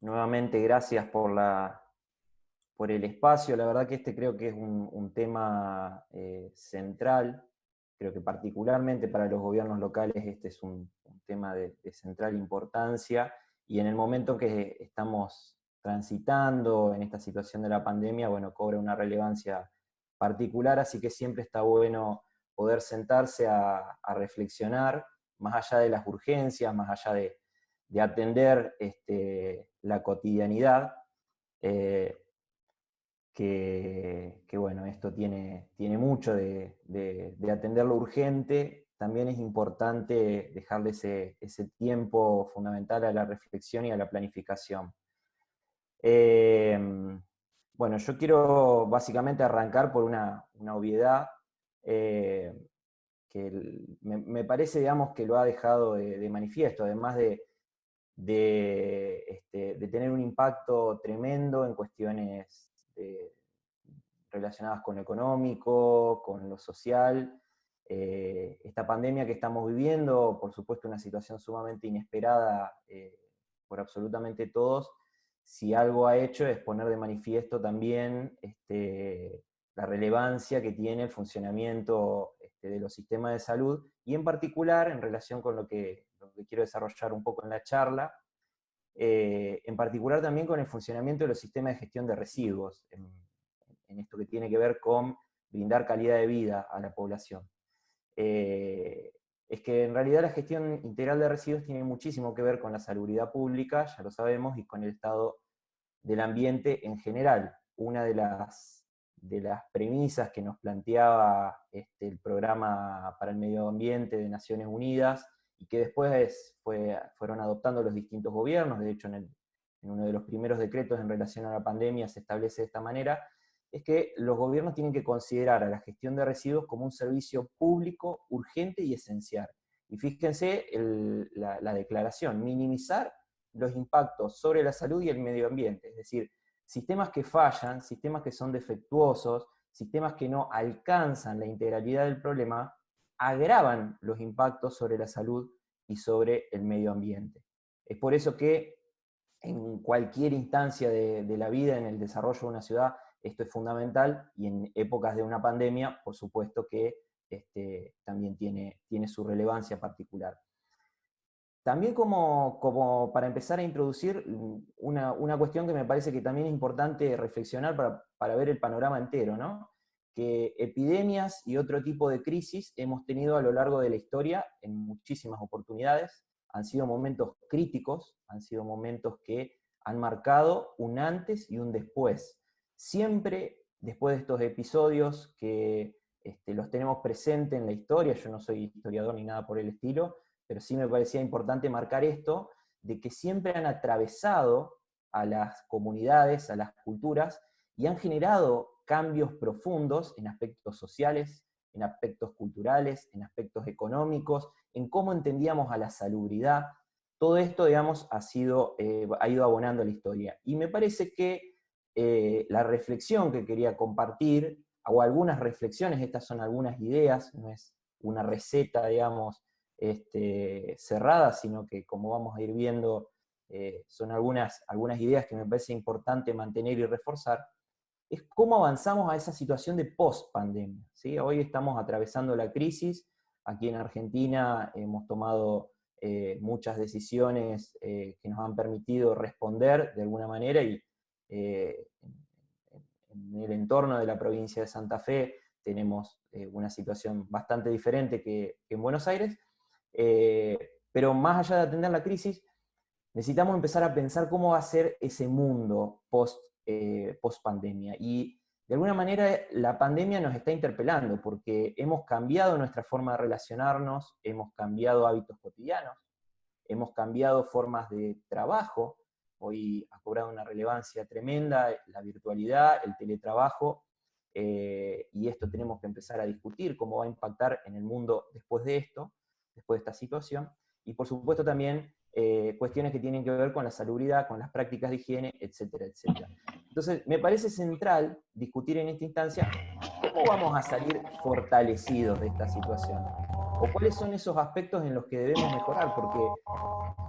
Nuevamente, gracias por el espacio. La verdad que creo que es un tema central. Creo que particularmente para los gobiernos locales este es un tema de central importancia. Y en el momento que estamos transitando en esta situación de la pandemia, bueno, cobra una relevancia particular, así que siempre está bueno poder sentarse a reflexionar, más allá de las urgencias, más allá de atender la cotidianidad, eh, bueno, esto tiene mucho de atender lo urgente. También es importante dejarle ese tiempo fundamental a la reflexión y a la planificación. Eh, bueno, yo quiero básicamente arrancar por una obviedad, eh, me parece, digamos, que lo ha dejado de manifiesto, además de tener un impacto tremendo en cuestiones relacionadas con lo económico, con lo social. Esta pandemia que estamos viviendo, por supuesto, una situación sumamente inesperada por absolutamente todos, si algo ha hecho es poner de manifiesto también la relevancia que tiene el funcionamiento de los sistemas de salud, y en particular en relación con lo que quiero desarrollar un poco en la charla, en particular también con el funcionamiento de los sistemas de gestión de residuos, en esto que tiene que ver con brindar calidad de vida a la población. Es que en realidad la gestión integral de residuos tiene muchísimo que ver con la salubridad pública, ya lo sabemos, y con el estado del ambiente en general. Una de las premisas que nos planteaba el Programa para el Medio Ambiente de Naciones Unidas, y que después fueron adoptando los distintos gobiernos, de hecho en uno de los primeros decretos en relación a la pandemia se establece de esta manera, es que los gobiernos tienen que considerar a la gestión de residuos como un servicio público urgente y esencial. Y fíjense la declaración: minimizar los impactos sobre la salud y el medio ambiente. Es decir, sistemas que fallan, sistemas que son defectuosos, sistemas que no alcanzan la integralidad del problema, agravan los impactos sobre la salud y sobre el medio ambiente. Es por eso que en cualquier instancia de la vida, en el desarrollo de una ciudad, esto es fundamental, y en épocas de una pandemia, por supuesto que también tiene su relevancia particular. También como para empezar a introducir una cuestión que me parece que también es importante reflexionar para ver el panorama entero, ¿no? Que epidemias y otro tipo de crisis hemos tenido a lo largo de la historia en muchísimas oportunidades. Han sido momentos críticos, han sido momentos que han marcado un antes y un después. Siempre después de estos episodios que los tenemos presentes en la historia, yo no soy historiador ni nada por el estilo, pero sí me parecía importante marcar esto, de que siempre han atravesado a las comunidades, a las culturas, y han generado cambios profundos en aspectos sociales, en aspectos culturales, en aspectos económicos, en cómo entendíamos a la salubridad. Todo esto, digamos, ha ido abonando a la historia. Y me parece que la reflexión que quería compartir, o algunas reflexiones, estas son algunas ideas, no es una receta, digamos, cerrada, sino que, como vamos a ir viendo, son algunas ideas que me parece importante mantener y reforzar, es cómo avanzamos a esa situación de post-pandemia, ¿sí? Hoy estamos atravesando la crisis. Aquí en Argentina hemos tomado muchas decisiones que nos han permitido responder de alguna manera, y eh, en el entorno de la provincia de Santa Fe tenemos una situación bastante diferente que en Buenos Aires. Pero más allá de atender la crisis, necesitamos empezar a pensar cómo va a ser ese mundo post pandemia. Y de alguna manera la pandemia nos está interpelando, porque hemos cambiado nuestra forma de relacionarnos, hemos cambiado hábitos cotidianos, hemos cambiado formas de trabajo. Hoy ha cobrado una relevancia tremenda la virtualidad, el teletrabajo, y esto tenemos que empezar a discutir cómo va a impactar en el mundo después de esto, después de esta situación. Y por supuesto también cuestiones que tienen que ver con la salubridad, con las prácticas de higiene, etcétera, etcétera. Entonces, me parece central discutir en esta instancia cómo vamos a salir fortalecidos de esta situación. o cuáles son esos aspectos en los que debemos mejorar, porque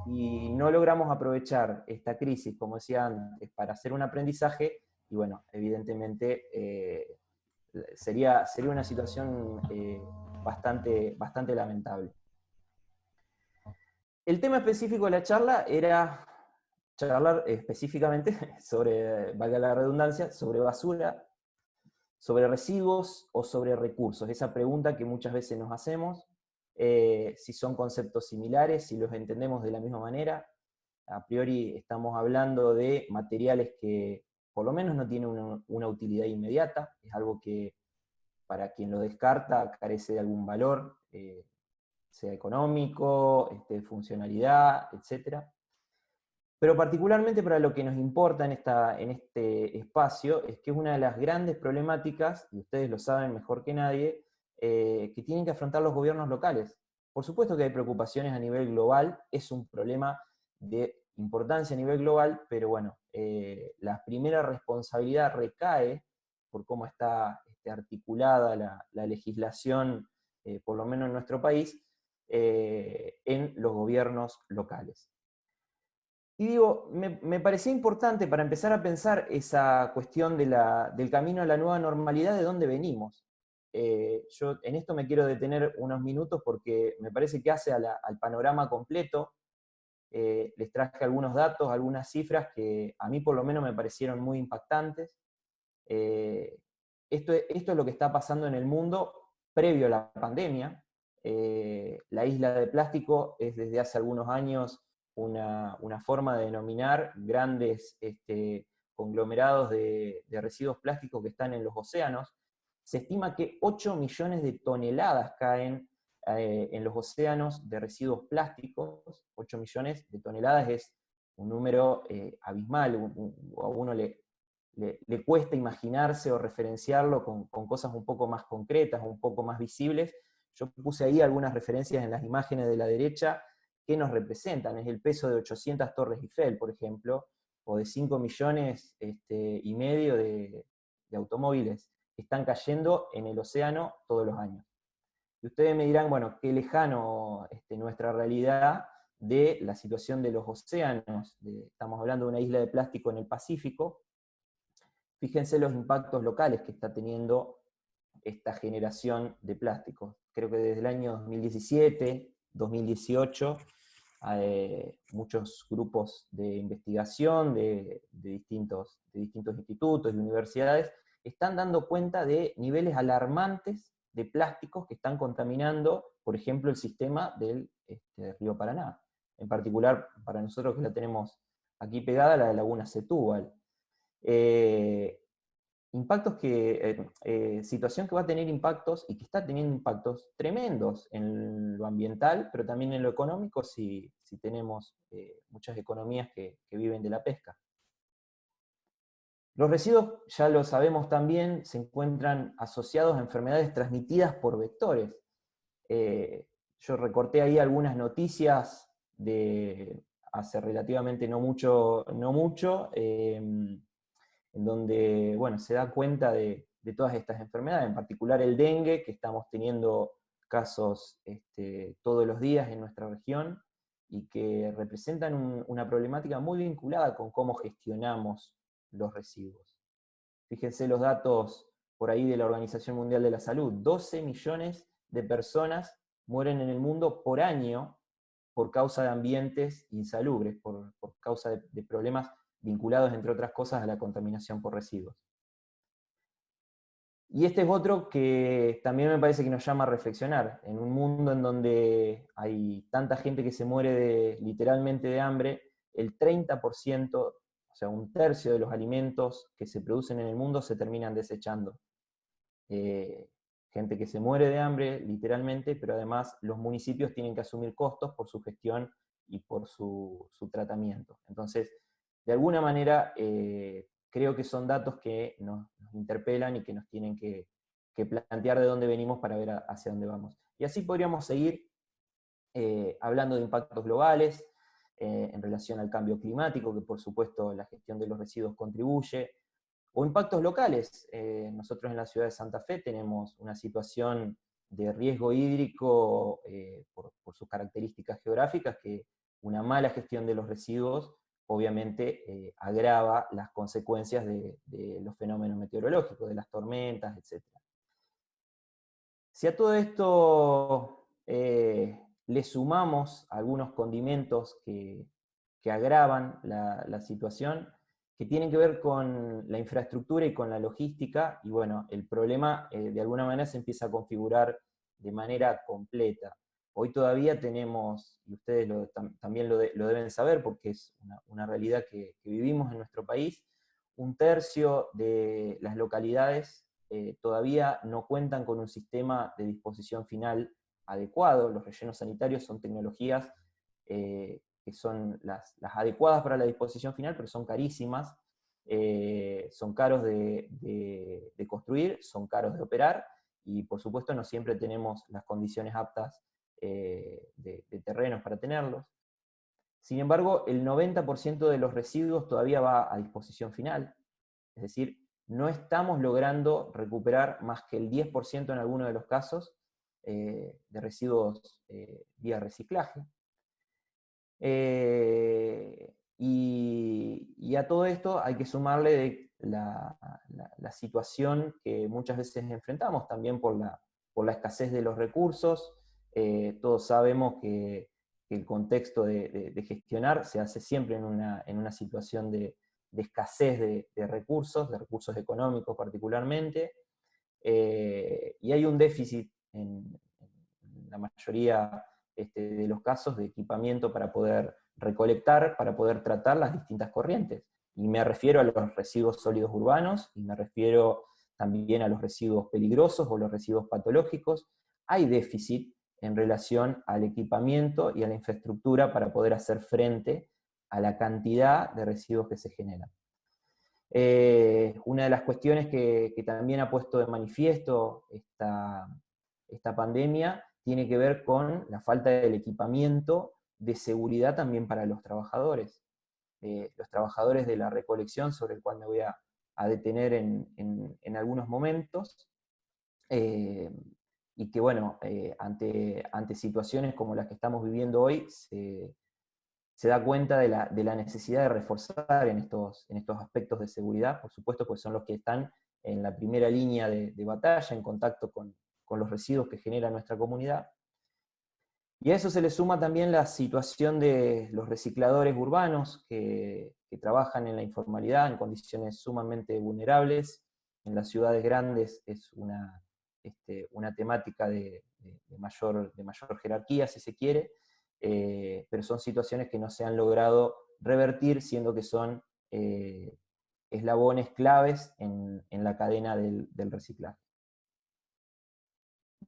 si no logramos aprovechar esta crisis, como decía antes, para hacer un aprendizaje, y bueno, evidentemente sería una situación bastante lamentable. El tema específico de la charla era charlar específicamente sobre, valga la redundancia, sobre basura, sobre residuos o sobre recursos. Esa pregunta que muchas veces nos hacemos, si son conceptos similares, si los entendemos de la misma manera. A priori estamos hablando de materiales que por lo menos no tienen una utilidad inmediata, es algo que para quien lo descarta carece de algún valor, sea económico, funcionalidad, etc. Pero particularmente para lo que nos importa en este espacio, es que es una de las grandes problemáticas, y ustedes lo saben mejor que nadie, que tienen que afrontar los gobiernos locales. Por supuesto que hay preocupaciones a nivel global, es un problema de importancia a nivel global, pero bueno, la primera responsabilidad recae por cómo está articulada la legislación, por lo menos en nuestro país, en los gobiernos locales. Y digo, me parecía importante para empezar a pensar esa cuestión del camino a la nueva normalidad, de dónde venimos. Yo en esto me quiero detener unos minutos porque me parece que hace al panorama completo. Les traje algunos datos, algunas cifras que a mí por lo menos me parecieron muy impactantes. Esto es lo que está pasando en el mundo previo a la pandemia. La isla de plástico es desde hace algunos años una forma de denominar grandes conglomerados de residuos plásticos que están en los océanos. Se estima que 8 millones de toneladas caen en los océanos de residuos plásticos. 8 millones de toneladas es un número abismal, a uno le cuesta imaginarse o referenciarlo con cosas un poco más concretas, un poco más visibles. Yo puse ahí algunas referencias en las imágenes de la derecha que nos representan. Es el peso de 800 Torres Eiffel, por ejemplo, o de 5 millones y medio de automóviles que están cayendo en el océano todos los años. Y ustedes me dirán, bueno, qué lejano nuestra realidad de la situación de los océanos. Estamos hablando de una isla de plástico en el Pacífico. Fíjense los impactos locales que está teniendo esta generación de plásticos. Creo que desde el año 2017, 2018, muchos grupos de investigación de distintos institutos y universidades están dando cuenta de niveles alarmantes de plásticos que están contaminando, por ejemplo, el sistema del río Paraná. En particular, para nosotros que la tenemos aquí pegada, la laguna Setúbal. Impactos situación que va a tener impactos y que está teniendo impactos tremendos en lo ambiental, pero también en lo económico si tenemos muchas economías que viven de la pesca. Los residuos, ya lo sabemos también, se encuentran asociados a enfermedades transmitidas por vectores. Yo recorté ahí algunas noticias de hace relativamente no mucho, en donde bueno, se da cuenta de todas estas enfermedades, en particular el dengue, que estamos teniendo casos todos los días en nuestra región, y que representan una problemática muy vinculada con cómo gestionamos los residuos. Fíjense los datos por ahí de la Organización Mundial de la Salud: 12 millones de personas mueren en el mundo por año por causa de ambientes insalubres, por causa de problemas vinculados, entre otras cosas, a la contaminación por residuos. Y este es otro que también me parece que nos llama a reflexionar. En un mundo en donde hay tanta gente que se muere literalmente de hambre, el 30%, o sea, un tercio de los alimentos que se producen en el mundo se terminan desechando. Gente que se muere de hambre, literalmente, pero además los municipios tienen que asumir costos por su gestión y por su tratamiento. Entonces, de alguna manera, creo que son datos que nos interpelan y que nos tienen que plantear de dónde venimos para ver hacia dónde vamos. Y así podríamos seguir hablando de impactos globales, en relación al cambio climático, que por supuesto la gestión de los residuos contribuye, o impactos locales. Nosotros en la ciudad de Santa Fe tenemos una situación de riesgo hídrico por sus características geográficas, que una mala gestión de los residuos obviamente agrava las consecuencias de los fenómenos meteorológicos, de las tormentas, etc. Si a todo esto le sumamos algunos condimentos que agravan la situación, que tienen que ver con la infraestructura y con la logística, y bueno, el problema de alguna manera se empieza a configurar de manera completa. Hoy todavía tenemos, y ustedes también lo deben saber porque es una realidad que vivimos en nuestro país, un tercio de las localidades todavía no cuentan con un sistema de disposición final adecuado. Los rellenos sanitarios son tecnologías que son las adecuadas para la disposición final, pero son carísimas, son caros de construir, son caros de operar, y por supuesto no siempre tenemos las condiciones aptas de terrenos para tenerlos. Sin embargo, el 90% de los residuos todavía va a disposición final, es decir, no estamos logrando recuperar más que el 10% en algunos de los casos de residuos vía reciclaje. Y a todo esto hay que sumarle la situación que muchas veces enfrentamos también por la escasez de los recursos. Todos sabemos que el contexto de gestionar se hace siempre en una situación de escasez de recursos económicos particularmente, y hay un déficit en la mayoría de los casos de equipamiento para poder recolectar, para poder tratar las distintas corrientes. Y me refiero a los residuos sólidos urbanos, y me refiero también a los residuos peligrosos o los residuos patológicos. Hay déficit en relación al equipamiento y a la infraestructura para poder hacer frente a la cantidad de residuos que se generan. Una de las cuestiones que también ha puesto de manifiesto esta pandemia tiene que ver con la falta del equipamiento de seguridad también para los trabajadores. Los trabajadores de la recolección, sobre el cual me voy a detener en algunos momentos, y que bueno, ante situaciones como las que estamos viviendo hoy, se da cuenta de la necesidad de reforzar en estos aspectos de seguridad, por supuesto, pues son los que están en la primera línea de batalla, en contacto con los residuos que genera nuestra comunidad. Y a eso se le suma también la situación de los recicladores urbanos que trabajan en la informalidad, en condiciones sumamente vulnerables. En las ciudades grandes es una temática de mayor jerarquía, si se quiere, pero son situaciones que no se han logrado revertir, siendo que son eslabones claves en la cadena del reciclaje.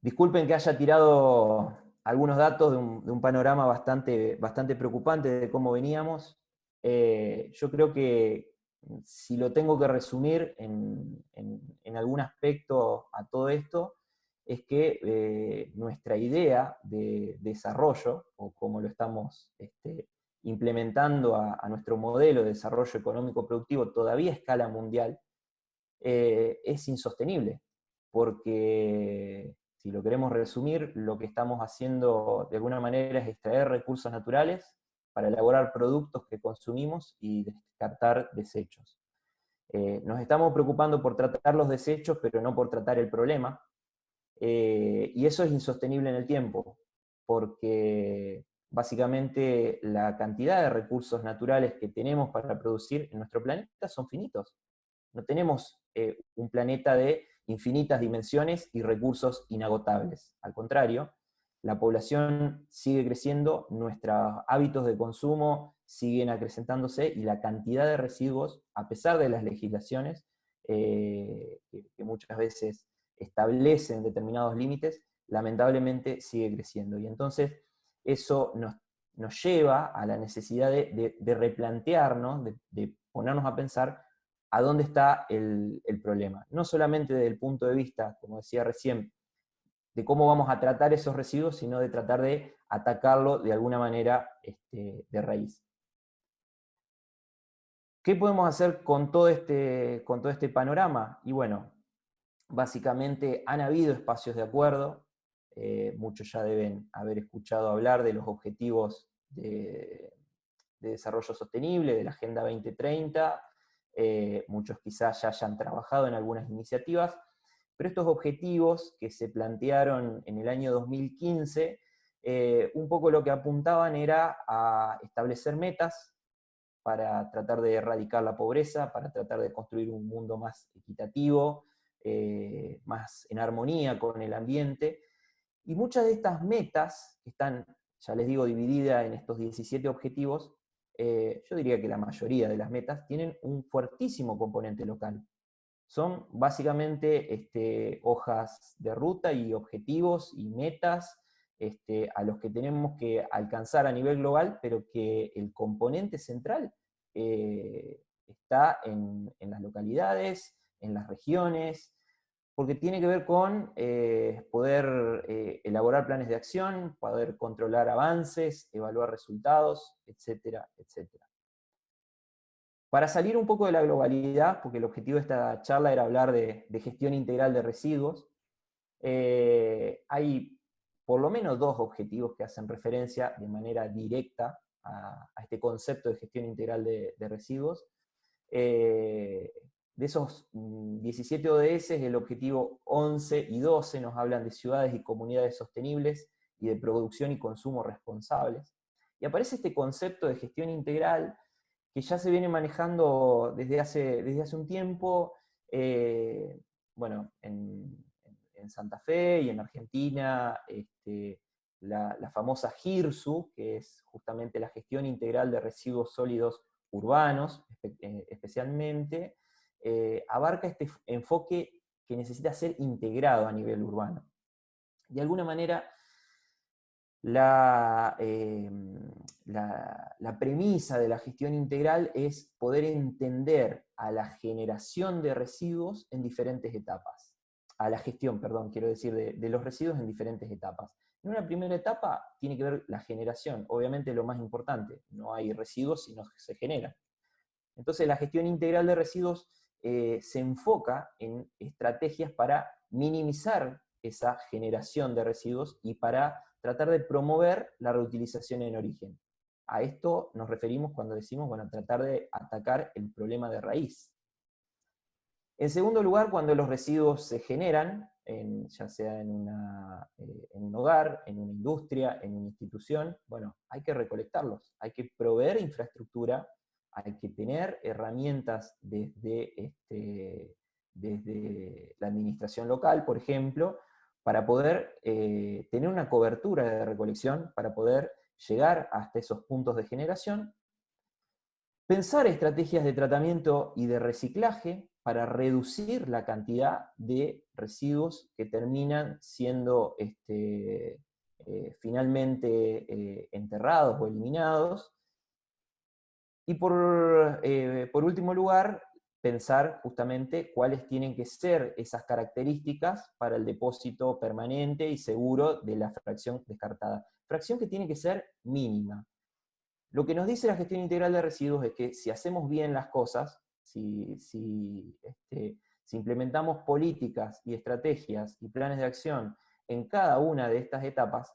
Disculpen que haya tirado algunos datos de un panorama bastante preocupante de cómo veníamos. Yo creo que si lo tengo que resumir en algún aspecto a todo esto, es que nuestra idea de desarrollo, o como lo estamos implementando a nuestro modelo de desarrollo económico productivo todavía a escala mundial, es insostenible, porque si lo queremos resumir, lo que estamos haciendo de alguna manera es extraer recursos naturales para elaborar productos que consumimos y descartar desechos. Nos estamos preocupando por tratar los desechos, pero no por tratar el problema, y eso es insostenible en el tiempo, porque básicamente la cantidad de recursos naturales que tenemos para producir en nuestro planeta son finitos. No tenemos un planeta de infinitas dimensiones y recursos inagotables. Al contrario, la población sigue creciendo, nuestros hábitos de consumo siguen acrecentándose, y la cantidad de residuos, a pesar de las legislaciones que muchas veces establecen determinados límites, lamentablemente sigue creciendo. Y entonces eso nos lleva a la necesidad de replantearnos, de ponernos a pensar a dónde está el problema. No solamente desde el punto de vista, como decía recién, de cómo vamos a tratar esos residuos, sino de tratar de atacarlo de alguna manera de raíz. ¿Qué podemos hacer con todo este panorama? Y bueno, básicamente han habido espacios de acuerdo. muchos ya deben haber escuchado hablar de los objetivos de desarrollo sostenible, de la Agenda 2030, muchos quizás ya hayan trabajado en algunas iniciativas, pero estos objetivos que se plantearon en el año 2015, un poco lo que apuntaban era a establecer metas para tratar de erradicar la pobreza, para tratar de construir un mundo más equitativo, más en armonía con el ambiente. Y muchas de estas metas, que están, ya les digo, divididas en estos 17 objetivos, yo diría que la mayoría de las metas tienen un fuertísimo componente local. Son básicamente hojas de ruta y objetivos y metas a los que tenemos que alcanzar a nivel global, pero que el componente central está en las localidades, en las regiones, porque tiene que ver con poder elaborar planes de acción, poder controlar avances, evaluar resultados, etcétera, etcétera. Para salir un poco de la globalidad, porque el objetivo de esta charla era hablar de gestión integral de residuos, hay por lo menos dos objetivos que hacen referencia de manera directa a este concepto de gestión integral de residuos. De esos 17 ODS, el objetivo 11 y 12 nos hablan de ciudades y comunidades sostenibles y de producción y consumo responsables. Y aparece este concepto de gestión integral que ya se viene manejando desde hace un tiempo, bueno, en Santa Fe y en Argentina, la famosa GIRSU, que es justamente la gestión integral de residuos sólidos urbanos, especialmente, abarca este enfoque que necesita ser integrado a nivel urbano. De alguna manera, la premisa de la gestión integral es poder entender a la generación de residuos en diferentes etapas. A la gestión, perdón, quiero decir, de los residuos en diferentes etapas. En una primera etapa tiene que ver la generación, obviamente lo más importante, no hay residuos sino que se generan. Entonces la gestión integral de residuos se enfoca en estrategias para minimizar esa generación de residuos y para tratar de promover la reutilización en origen. A esto nos referimos cuando decimos, bueno, tratar de atacar el problema de raíz. En segundo lugar, cuando los residuos se generan, ya sea en un hogar, en una industria, en una institución, bueno, hay que recolectarlos, hay que proveer infraestructura, hay que tener herramientas desde la administración local, por ejemplo, para poder tener una cobertura de recolección, para poder llegar hasta esos puntos de generación. Pensar estrategias de tratamiento y de reciclaje para reducir la cantidad de residuos que terminan siendo finalmente enterrados o eliminados. Y por último lugar, pensar justamente cuáles tienen que ser esas características para el depósito permanente y seguro de la fracción descartada. Fracción que tiene que ser mínima. Lo que nos dice la gestión integral de residuos es que si hacemos bien las cosas, si implementamos políticas y estrategias y planes de acción en cada una de estas etapas,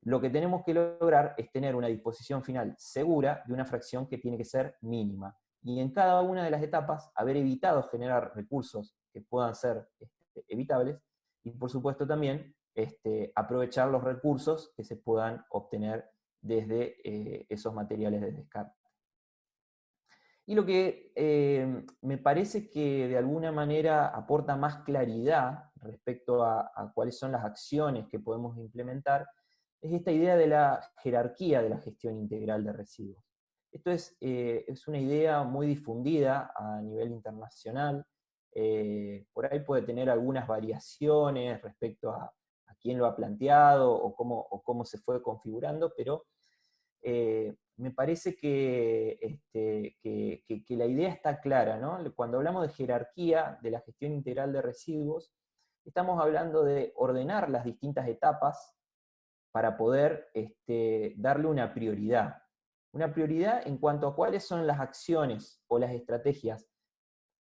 lo que tenemos que lograr es tener una disposición final segura de una fracción que tiene que ser mínima. Y en cada una de las etapas haber evitado generar recursos que puedan ser evitables y por supuesto también aprovechar los recursos que se puedan obtener desde esos materiales de descarte. Y lo que me parece que de alguna manera aporta más claridad respecto a cuáles son las acciones que podemos implementar es esta idea de la jerarquía de la gestión integral de residuos. Esto es una idea muy difundida a nivel internacional, por ahí puede tener algunas variaciones respecto a quién lo ha planteado o cómo se fue configurando, pero me parece que la idea está clara, ¿no? Cuando hablamos de jerarquía de la gestión integral de residuos, estamos hablando de ordenar las distintas etapas para poder darle una prioridad. Una prioridad en cuanto a cuáles son las acciones o las estrategias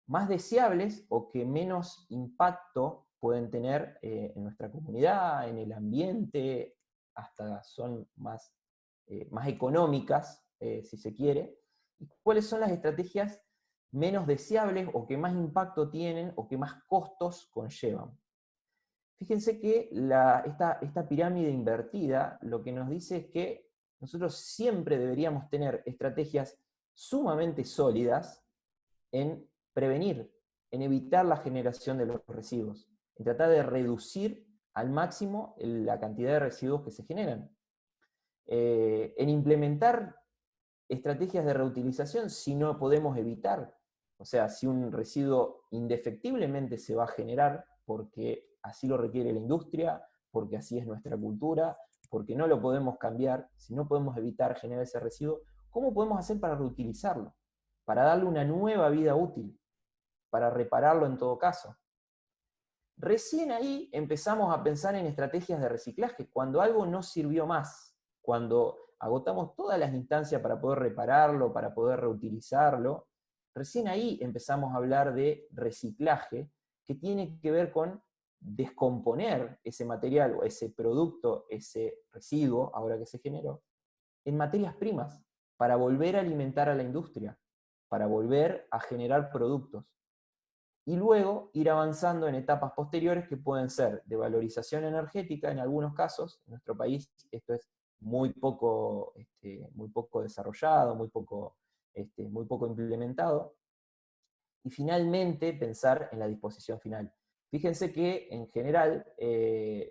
más deseables o que menos impacto pueden tener en nuestra comunidad, en el ambiente, hasta son más económicas, si se quiere, y cuáles son las estrategias menos deseables o que más impacto tienen o que más costos conllevan. Fíjense que esta pirámide invertida lo que nos dice es que nosotros siempre deberíamos tener estrategias sumamente sólidas en prevenir, en evitar la generación de los residuos, en tratar de reducir al máximo la cantidad de residuos que se generan, en implementar estrategias de reutilización si no podemos evitar, o sea, si un residuo indefectiblemente se va a generar porque así lo requiere la industria, porque así es nuestra cultura, porque no lo podemos cambiar, si no podemos evitar generar ese residuo, ¿cómo podemos hacer para reutilizarlo? Para darle una nueva vida útil, para repararlo en todo caso. Recién ahí empezamos a pensar en estrategias de reciclaje, cuando algo no sirvió más, cuando agotamos todas las instancias para poder repararlo, para poder reutilizarlo, recién ahí empezamos a hablar de reciclaje, que tiene que ver con descomponer ese material o ese producto, ese residuo, ahora que se generó, en materias primas, para volver a alimentar a la industria, para volver a generar productos. Y luego ir avanzando en etapas posteriores que pueden ser de valorización energética en algunos casos. En nuestro país esto es muy poco desarrollado, muy poco implementado. Y finalmente pensar en la disposición final. Fíjense que en general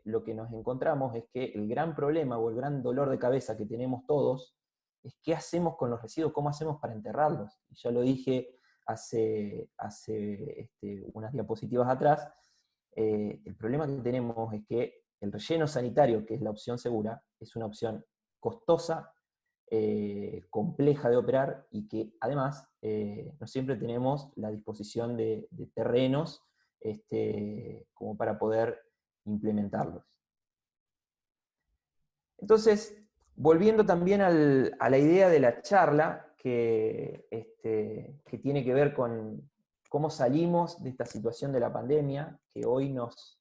lo que nos encontramos es que el gran problema o el gran dolor de cabeza que tenemos todos es qué hacemos con los residuos, cómo hacemos para enterrarlos. Y ya lo dije hace unas diapositivas atrás, el problema que tenemos es que el relleno sanitario, que es la opción segura, es una opción costosa, compleja de operar y que además no siempre tenemos la disposición de terrenos como para poder implementarlos. Entonces, volviendo también a la idea de la charla, que tiene que ver con cómo salimos de esta situación de la pandemia, que hoy nos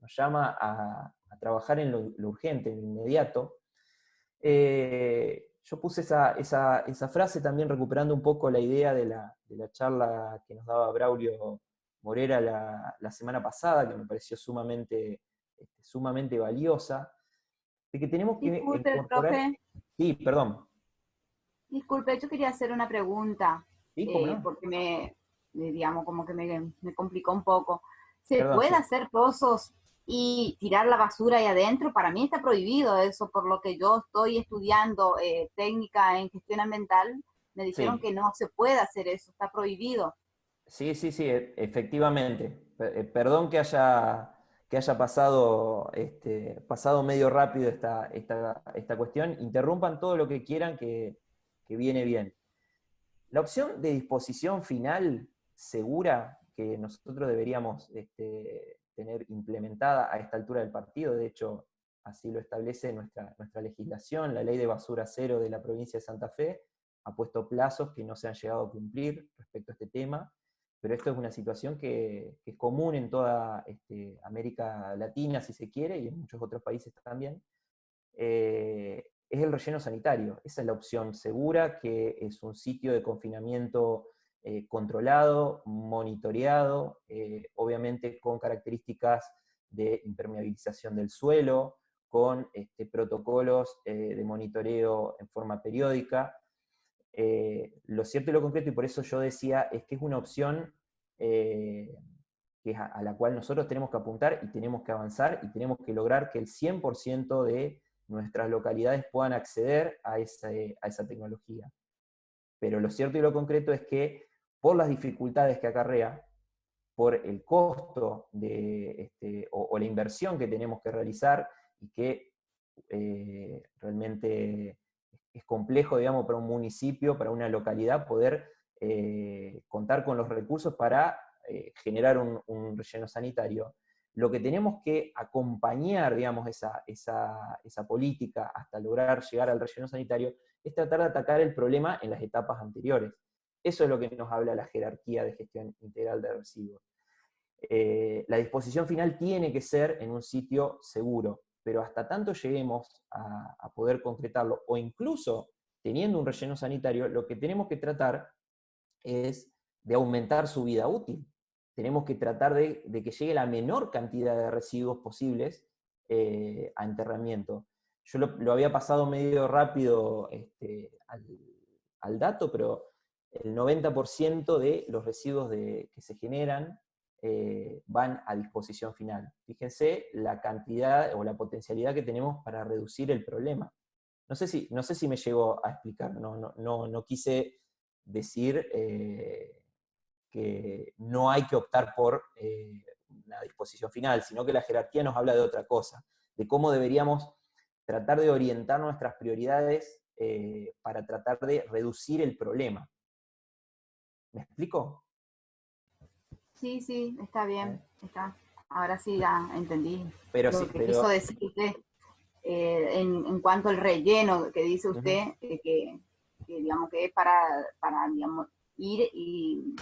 llama a trabajar en lo urgente, en lo inmediato. Yo puse esa frase también recuperando un poco la idea de la charla que nos daba Braulio Morera la semana pasada, que me pareció sumamente valiosa, de que tenemos que Disculpe, incorporar... profe, Sí, perdón. disculpe, yo quería hacer una pregunta, Sí, cómo no. porque digamos, como que me complicó un poco. ¿Se Perdón, puede sí. hacer pozos y tirar la basura ahí adentro? Para mí está prohibido eso, por lo que yo estoy estudiando técnica en gestión ambiental, me dijeron Sí, que no se puede hacer eso, está prohibido. sí, efectivamente. Perdón que haya pasado medio rápido esta cuestión. Interrumpan todo lo que quieran que viene bien. La opción de disposición final segura que nosotros deberíamos tener implementada a esta altura del partido, de hecho, así lo establece nuestra legislación, la ley de basura cero de la provincia de Santa Fe, ha puesto plazos que no se han llegado a cumplir respecto a este tema, pero esto es una situación que es común en toda América Latina, si se quiere, y en muchos otros países también. Es el relleno sanitario. Esa es la opción segura, que es un sitio de confinamiento controlado, monitoreado, obviamente con características de impermeabilización del suelo, con protocolos de monitoreo en forma periódica. Lo cierto y lo concreto, y por eso yo decía, es que es una opción que es a la cual nosotros tenemos que apuntar y tenemos que avanzar y tenemos que lograr que el 100% de nuestras localidades puedan acceder a esa tecnología. Pero lo cierto y lo concreto es que por las dificultades que acarrea, por el costo o la inversión que tenemos que realizar y que realmente es complejo, digamos, para un municipio, para una localidad, poder contar con los recursos para generar un relleno sanitario. Lo que tenemos que acompañar, digamos, esa política hasta lograr llegar al relleno sanitario es tratar de atacar el problema en las etapas anteriores. Eso es lo que nos habla la jerarquía de gestión integral de residuos. La disposición final tiene que ser en un sitio seguro, pero hasta tanto lleguemos a poder concretarlo, o incluso teniendo un relleno sanitario, lo que tenemos que tratar es de aumentar su vida útil. Tenemos que tratar de que llegue la menor cantidad de residuos posibles a enterramiento. Yo lo había pasado medio rápido al dato, pero el 90% de los residuos que se generan van a disposición final. Fíjense la cantidad o la potencialidad que tenemos para reducir el problema. No sé si me llegó a explicar, no quise decir que no hay que optar por una disposición final, sino que la jerarquía nos habla de otra cosa, de cómo deberíamos tratar de orientar nuestras prioridades para tratar de reducir el problema. ¿Me explico? Sí, sí, está bien, está. Ahora sí ya entendí Pero lo sí, que quiso pero... decir usted. En cuanto al relleno que dice usted, digamos que es para digamos, ir y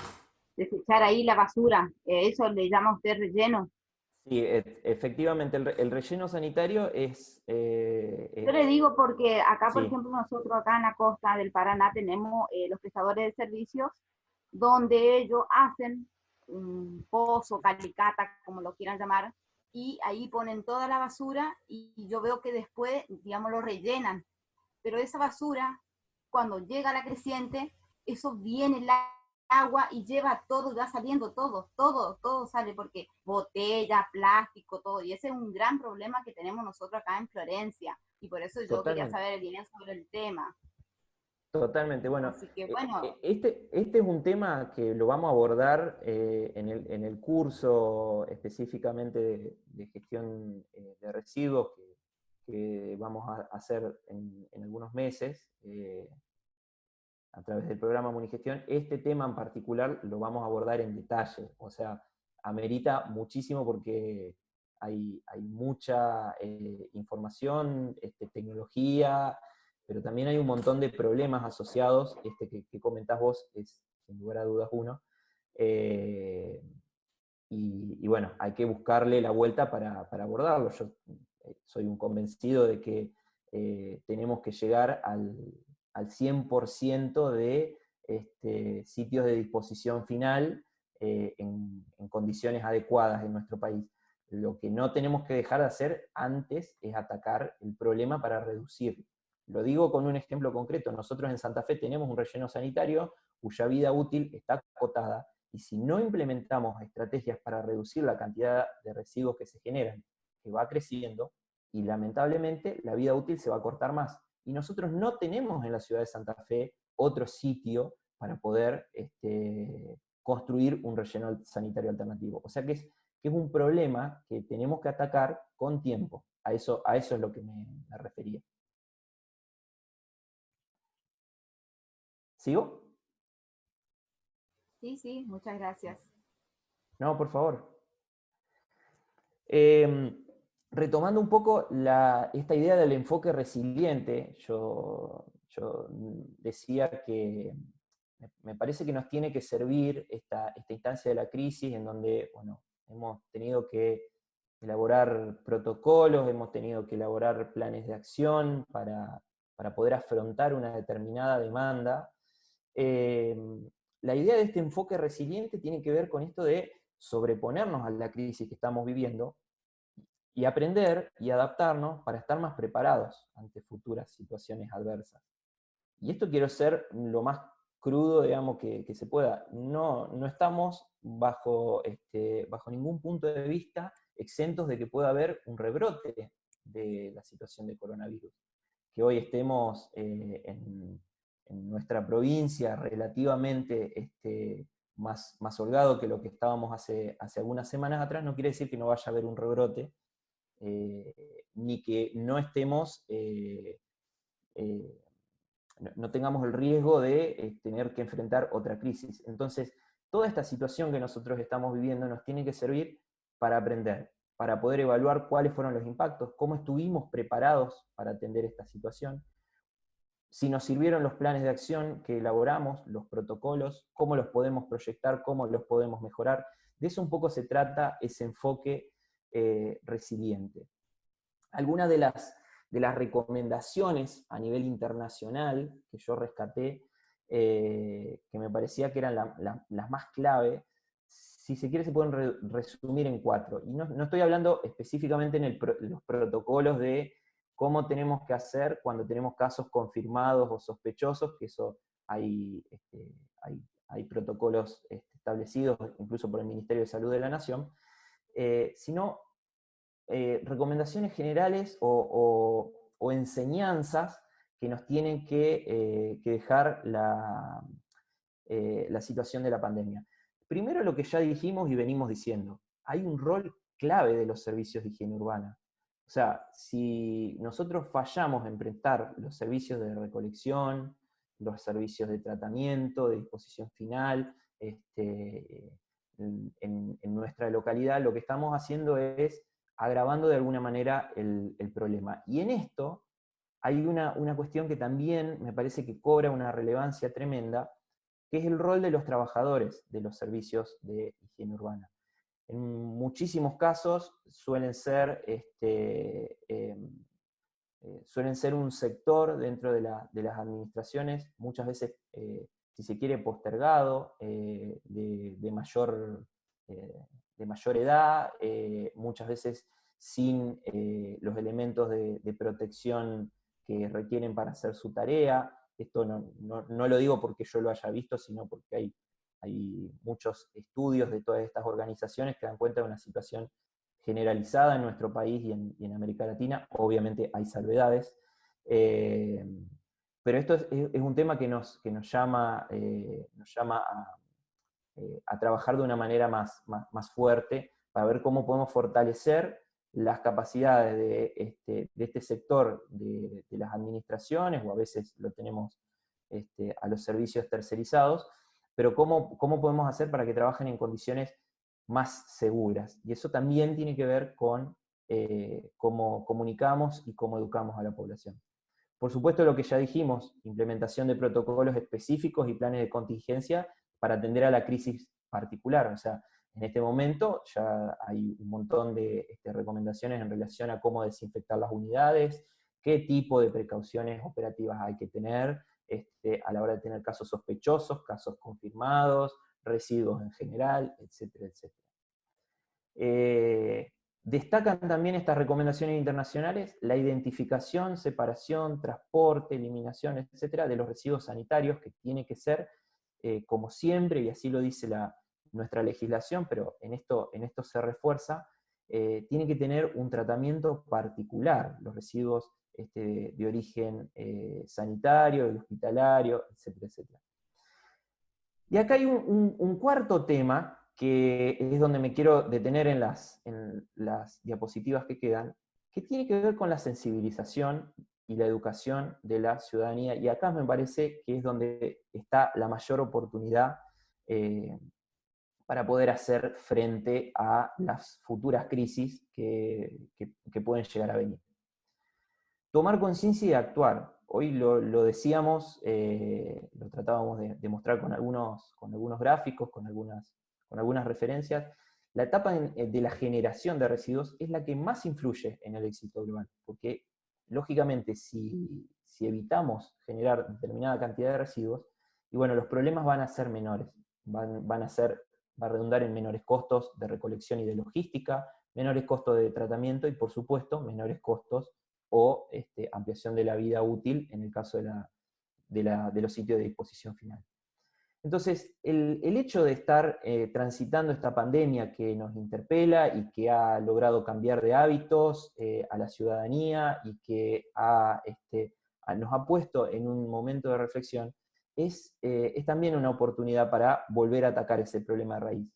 desechar ahí la basura. ¿Eso le llama usted relleno? Sí, efectivamente, el relleno sanitario Yo le digo porque acá, por sí, ejemplo, nosotros acá en la costa del Paraná tenemos los prestadores de servicios donde ellos hacen un pozo, calicata, como lo quieran llamar, y ahí ponen toda la basura y yo veo que después, digamos, lo rellenan. Pero esa basura, cuando llega a la creciente, eso viene el agua y lleva todo, va saliendo todo sale, porque botella, plástico, todo. Y ese es un gran problema que tenemos nosotros acá en Florencia. Y por eso yo quería totalmente. saber bien sobre el tema. Totalmente. Bueno, Así que bueno, este es un tema que lo vamos a abordar en el curso específicamente de gestión de residuos que vamos a hacer en algunos meses a través del programa Munigestión. Este tema en particular lo vamos a abordar en detalle, o sea, amerita muchísimo porque hay mucha información, tecnología, pero también hay un montón de problemas asociados, que comentás vos, es sin lugar a dudas uno, eh, y bueno, hay que buscarle la vuelta para abordarlo. Yo soy un convencido de que tenemos que llegar al 100% de sitios de disposición final en condiciones adecuadas en nuestro país. Lo que no tenemos que dejar de hacer antes es atacar el problema para reducirlo. Lo digo con un ejemplo concreto. Nosotros en Santa Fe tenemos un relleno sanitario cuya vida útil está acotada, y si no implementamos estrategias para reducir la cantidad de residuos que se generan, que va creciendo, y lamentablemente la vida útil se va a cortar más. Y nosotros no tenemos en la ciudad de Santa Fe otro sitio para poder construir un relleno sanitario alternativo. O sea que es un problema que tenemos que atacar con tiempo. A eso es lo que me refería. ¿Sigo? sí, sí, muchas gracias. No, por favor. Eh, Retomando un poco esta idea del enfoque resiliente, yo decía que me parece que nos tiene que servir esta instancia de la crisis en donde, bueno, hemos tenido que elaborar protocolos, hemos tenido que elaborar planes de acción para poder afrontar una determinada demanda. Eh, la idea de este enfoque resiliente tiene que ver con esto de sobreponernos a la crisis que estamos viviendo y aprender y adaptarnos para estar más preparados ante futuras situaciones adversas. Y esto quiero ser lo más crudo, digamos, que se pueda. No estamos bajo ningún punto de vista exentos de que pueda haber un rebrote de la situación de coronavirus. Que hoy estemos en nuestra provincia relativamente más holgado que lo que estábamos hace algunas semanas atrás, no quiere decir que no vaya a haber un rebrote, ni que no estemos, no tengamos el riesgo de tener que enfrentar otra crisis. Entonces, toda esta situación que nosotros estamos viviendo nos tiene que servir para aprender, para poder evaluar cuáles fueron los impactos, cómo estuvimos preparados para atender esta situación, si nos sirvieron los planes de acción que elaboramos, los protocolos, cómo los podemos proyectar, cómo los podemos mejorar, De eso un poco se trata ese enfoque resiliente. Algunas de las recomendaciones a nivel internacional que yo rescaté, que me parecía que eran las más clave, si se quiere se pueden resumir en 4. Y no estoy hablando específicamente en los protocolos de cómo tenemos que hacer cuando tenemos casos confirmados o sospechosos, que eso hay, hay protocolos establecidos incluso por el Ministerio de Salud de la Nación, sino recomendaciones generales o enseñanzas que nos tienen que dejar la situación de la pandemia. Primero, lo que ya dijimos y venimos diciendo, hay un rol clave de los servicios de higiene urbana. O sea, si nosotros fallamos en prestar los servicios de recolección, los servicios de tratamiento, de disposición final, en nuestra localidad, lo que estamos haciendo es agravando de alguna manera el problema. Y en esto hay una cuestión que también me parece que cobra una relevancia tremenda, que es el rol de los trabajadores de los servicios de higiene urbana. En muchísimos casos suelen ser un sector dentro de las administraciones, muchas veces, si se quiere, postergado, de mayor edad, muchas veces sin los elementos de protección que requieren para hacer su tarea. Esto no lo digo porque yo lo haya visto, sino porque hay muchos estudios de todas estas organizaciones que dan cuenta de una situación generalizada en nuestro país y en América Latina. Obviamente hay salvedades, pero esto es un tema que nos llama a trabajar de una manera más fuerte para ver cómo podemos fortalecer las capacidades de este sector de las administraciones, o a veces lo tenemos a los servicios tercerizados, pero cómo podemos hacer para que trabajen en condiciones más seguras. Y eso también tiene que ver con cómo comunicamos y cómo educamos a la población. Por supuesto, lo que ya dijimos, implementación de protocolos específicos y planes de contingencia para atender a la crisis particular. O sea, en este momento ya hay un montón de recomendaciones en relación a cómo desinfectar las unidades, qué tipo de precauciones operativas hay que tener a la hora de tener casos sospechosos, casos confirmados, residuos en general, etcétera, etcétera. Destacan también estas recomendaciones internacionales la identificación, separación, transporte, eliminación, etcétera, de los residuos sanitarios, que tiene que ser, como siempre, y así lo dice nuestra legislación, pero en esto se refuerza, tiene que tener un tratamiento particular, los residuos de origen sanitario, el hospitalario, etcétera, etcétera. Y acá hay un cuarto tema, que es donde me quiero detener en las diapositivas que quedan, que tiene que ver con la sensibilización y la educación de la ciudadanía. Y acá me parece que es donde está la mayor oportunidad para poder hacer frente a las futuras crisis que pueden llegar a venir. Tomar conciencia y actuar. Hoy lo decíamos, lo tratábamos de mostrar con algunos gráficos, con algunas referencias. La etapa de la generación de residuos es la que más influye en el éxito global, porque lógicamente si evitamos generar determinada cantidad de residuos, y bueno, los problemas van a ser menores, va a redundar en menores costos de recolección y de logística, menores costos de tratamiento y por supuesto menores costos o ampliación de la vida útil en el caso de los sitios de disposición final. Entonces, el hecho de estar transitando esta pandemia que nos interpela y que ha logrado cambiar de hábitos a la ciudadanía y que nos ha puesto en un momento de reflexión, es también una oportunidad para volver a atacar ese problema de raíz.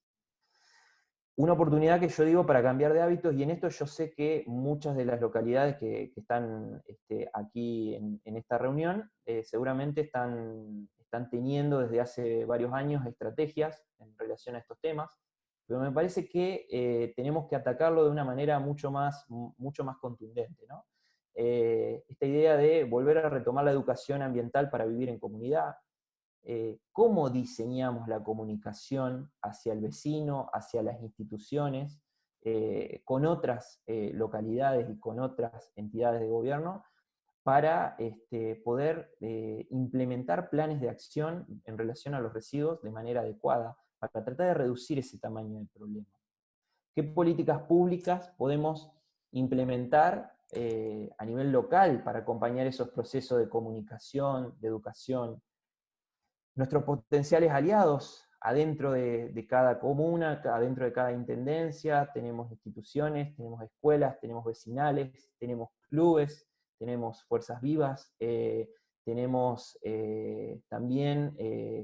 Una oportunidad que yo digo para cambiar de hábitos, y en esto yo sé que muchas de las localidades que están aquí en esta reunión seguramente están teniendo desde hace varios años estrategias en relación a estos temas, pero me parece que tenemos que atacarlo de una manera mucho más contundente, ¿no? Esta idea de volver a retomar la educación ambiental para vivir en comunidad, cómo diseñamos la comunicación hacia el vecino, hacia las instituciones, con otras localidades y con otras entidades de gobierno, para poder implementar planes de acción en relación a los residuos de manera adecuada, para tratar de reducir ese tamaño del problema. ¿Qué políticas públicas podemos implementar a nivel local para acompañar esos procesos de comunicación, de educación? Nuestros potenciales aliados, adentro de cada comuna, adentro de cada intendencia, tenemos instituciones, tenemos escuelas, tenemos vecinales, tenemos clubes, tenemos fuerzas vivas, tenemos también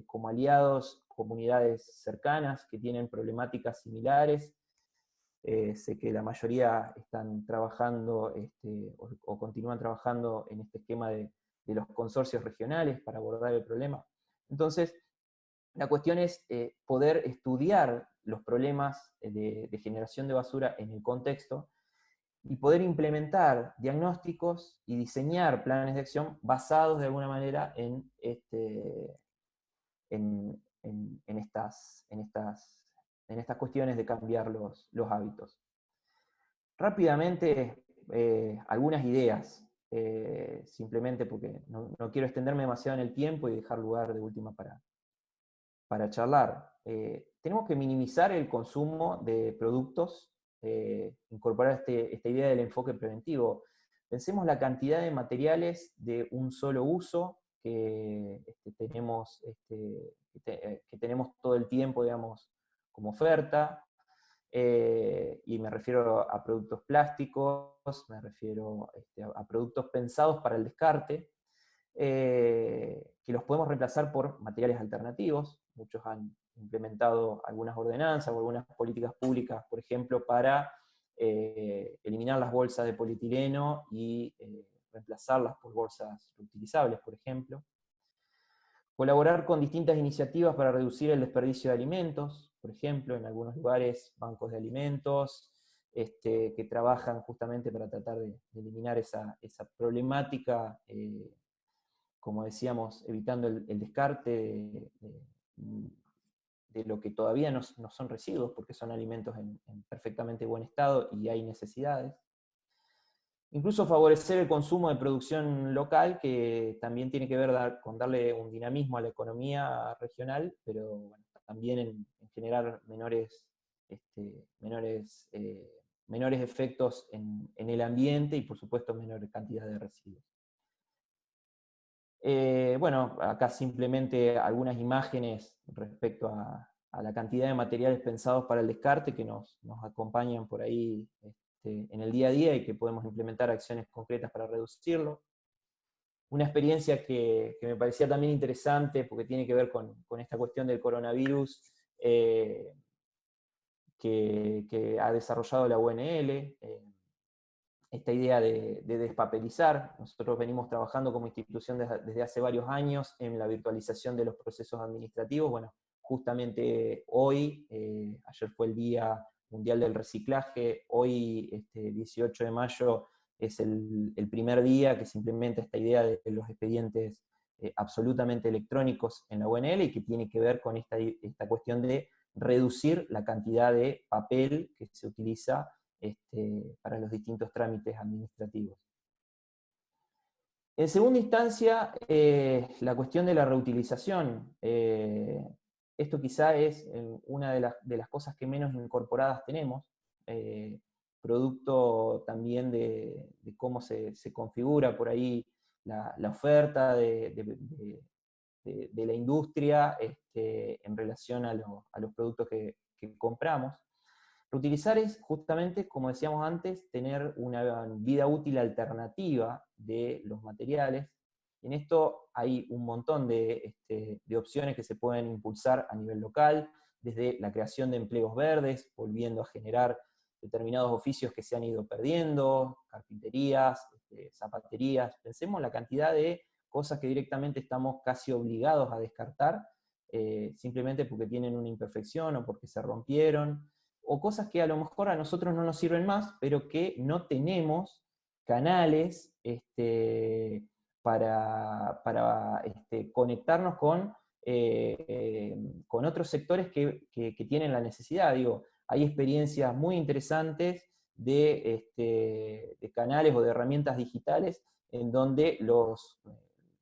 como aliados comunidades cercanas que tienen problemáticas similares. Sé que la mayoría están trabajando o continúan trabajando en este esquema de los consorcios regionales para abordar el problema. Entonces, la cuestión es poder estudiar los problemas de generación de basura en el contexto y poder implementar diagnósticos y diseñar planes de acción basados de alguna manera en estas cuestiones de cambiar los hábitos. Rápidamente, algunas ideas, simplemente porque no quiero extenderme demasiado en el tiempo y dejar lugar de última para charlar. Tenemos que minimizar el consumo de productos, incorporar esta idea del enfoque preventivo. Pensemos la cantidad de materiales de un solo uso que tenemos todo el tiempo, digamos, como oferta, y me refiero a productos plásticos, me refiero a productos pensados para el descarte, que los podemos reemplazar por materiales alternativos. Muchos han implementado algunas ordenanzas o algunas políticas públicas, por ejemplo, para eliminar las bolsas de polietileno y reemplazarlas por bolsas reutilizables, por ejemplo. Colaborar con distintas iniciativas para reducir el desperdicio de alimentos, por ejemplo, en algunos lugares, bancos de alimentos, que trabajan justamente para tratar de eliminar esa problemática, como decíamos, evitando el descarte de lo que todavía no son residuos, porque son alimentos en perfectamente buen estado y hay necesidades. Incluso favorecer el consumo de producción local, que también tiene que ver con darle un dinamismo a la economía regional, pero bueno, también en generar menores efectos en el ambiente y por supuesto menor cantidad de residuos. Bueno, acá simplemente algunas imágenes respecto a la cantidad de materiales pensados para el descarte que nos acompañan por ahí en el día a día y que podemos implementar acciones concretas para reducirlo. Una experiencia que me parecía también interesante, porque tiene que ver con esta cuestión del coronavirus, que ha desarrollado la UNL, esta idea de despapelizar. Nosotros venimos trabajando como institución desde hace varios años en la virtualización de los procesos administrativos. Bueno, justamente hoy, ayer fue el Día Mundial del Reciclaje, hoy, 18 de mayo, es el primer día que se implementa esta idea de los expedientes absolutamente electrónicos en la UNL, y que tiene que ver con esta cuestión de reducir la cantidad de papel que se utiliza para los distintos trámites administrativos. En segunda instancia, la cuestión de la reutilización. Esto quizá es una de las cosas que menos incorporadas tenemos, producto también de cómo se configura por ahí la oferta de la industria en relación a los productos que compramos. Reutilizar es justamente, como decíamos antes, tener una vida útil alternativa de los materiales. En esto hay un montón de opciones que se pueden impulsar a nivel local, desde la creación de empleos verdes, volviendo a generar determinados oficios que se han ido perdiendo, carpinterías, zapaterías. Pensemos la cantidad de cosas que directamente estamos casi obligados a descartar, simplemente porque tienen una imperfección o porque se rompieron, o cosas que a lo mejor a nosotros no nos sirven más, pero que no tenemos canales para conectarnos con con otros sectores que tienen la necesidad. Digo, hay experiencias muy interesantes de canales o de herramientas digitales en donde la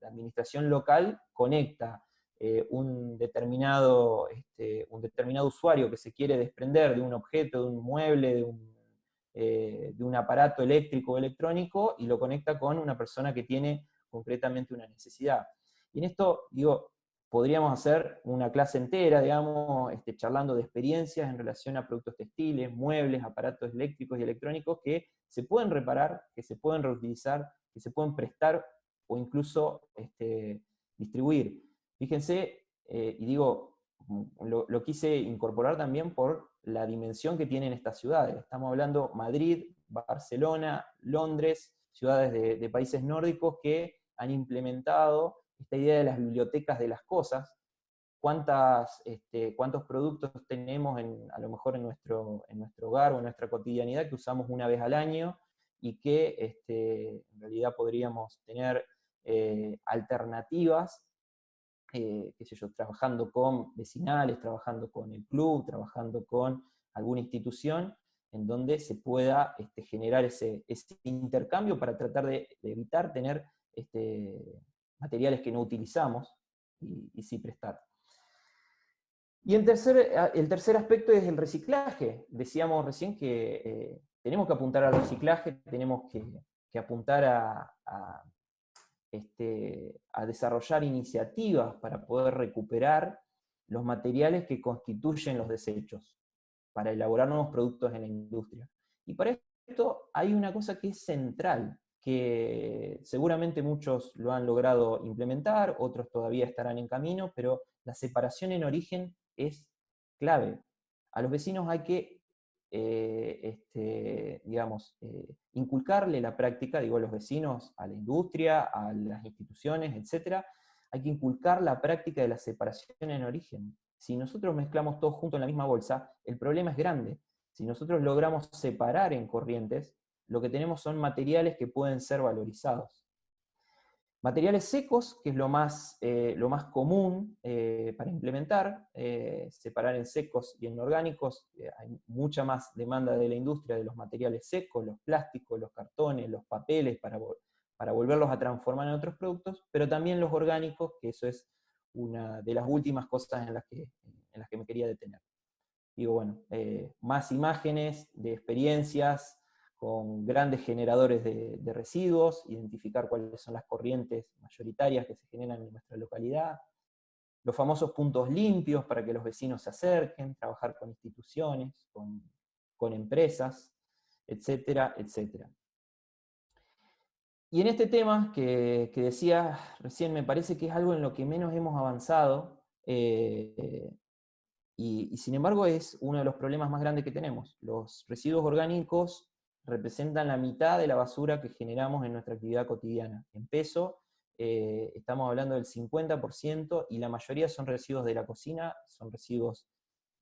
administración local conecta un determinado usuario que se quiere desprender de un objeto, de un mueble, de un aparato eléctrico o electrónico, y lo conecta con una persona que tiene concretamente una necesidad. Y en esto, digo, podríamos hacer una clase entera, digamos, charlando de experiencias en relación a productos textiles, muebles, aparatos eléctricos y electrónicos que se pueden reparar, que se pueden reutilizar, que se pueden prestar o incluso distribuir. Fíjense, y digo, lo quise incorporar también por la dimensión que tienen estas ciudades. Estamos hablando Madrid, Barcelona, Londres, ciudades de países nórdicos que han implementado esta idea de las bibliotecas de las cosas. ¿Cuántos productos tenemos a lo mejor en nuestro hogar o en nuestra cotidianidad que usamos una vez al año y que en realidad podríamos tener alternativas, qué sé yo, trabajando con vecinales, trabajando con el club, trabajando con alguna institución, en donde se pueda generar ese intercambio para tratar de evitar tener materiales que no utilizamos y sí prestar. Y el tercer aspecto es el reciclaje. Decíamos recién que tenemos que apuntar al reciclaje, tenemos que apuntar a desarrollar iniciativas para poder recuperar los materiales que constituyen los desechos, para elaborar nuevos productos en la industria. Y para esto hay una cosa que es central, que seguramente muchos lo han logrado implementar, otros todavía estarán en camino, pero la separación en origen es clave. A los vecinos hay que inculcarle la práctica, digo, a los vecinos, a la industria, a las instituciones, etc. Hay que inculcar la práctica de la separación en origen. Si nosotros mezclamos todo junto en la misma bolsa, el problema es grande. Si nosotros logramos separar en corrientes, lo que tenemos son materiales que pueden ser valorizados. Materiales secos, que es lo más común para implementar, separar en secos y en orgánicos. Hay mucha más demanda de la industria de los materiales secos, los plásticos, los cartones, los papeles, para volverlos a transformar en otros productos, pero también los orgánicos, que eso es una de las últimas cosas en las que me quería detener. Digo, bueno, más imágenes de experiencias con grandes generadores de residuos, identificar cuáles son las corrientes mayoritarias que se generan en nuestra localidad, los famosos puntos limpios para que los vecinos se acerquen, trabajar con instituciones, con empresas, etcétera, etcétera. Y en este tema que decía recién, me parece que es algo en lo que menos hemos avanzado, y sin embargo es uno de los problemas más grandes que tenemos. Los residuos orgánicos representan la mitad de la basura que generamos en nuestra actividad cotidiana. En peso, estamos hablando del 50%, y la mayoría son residuos de la cocina, son residuos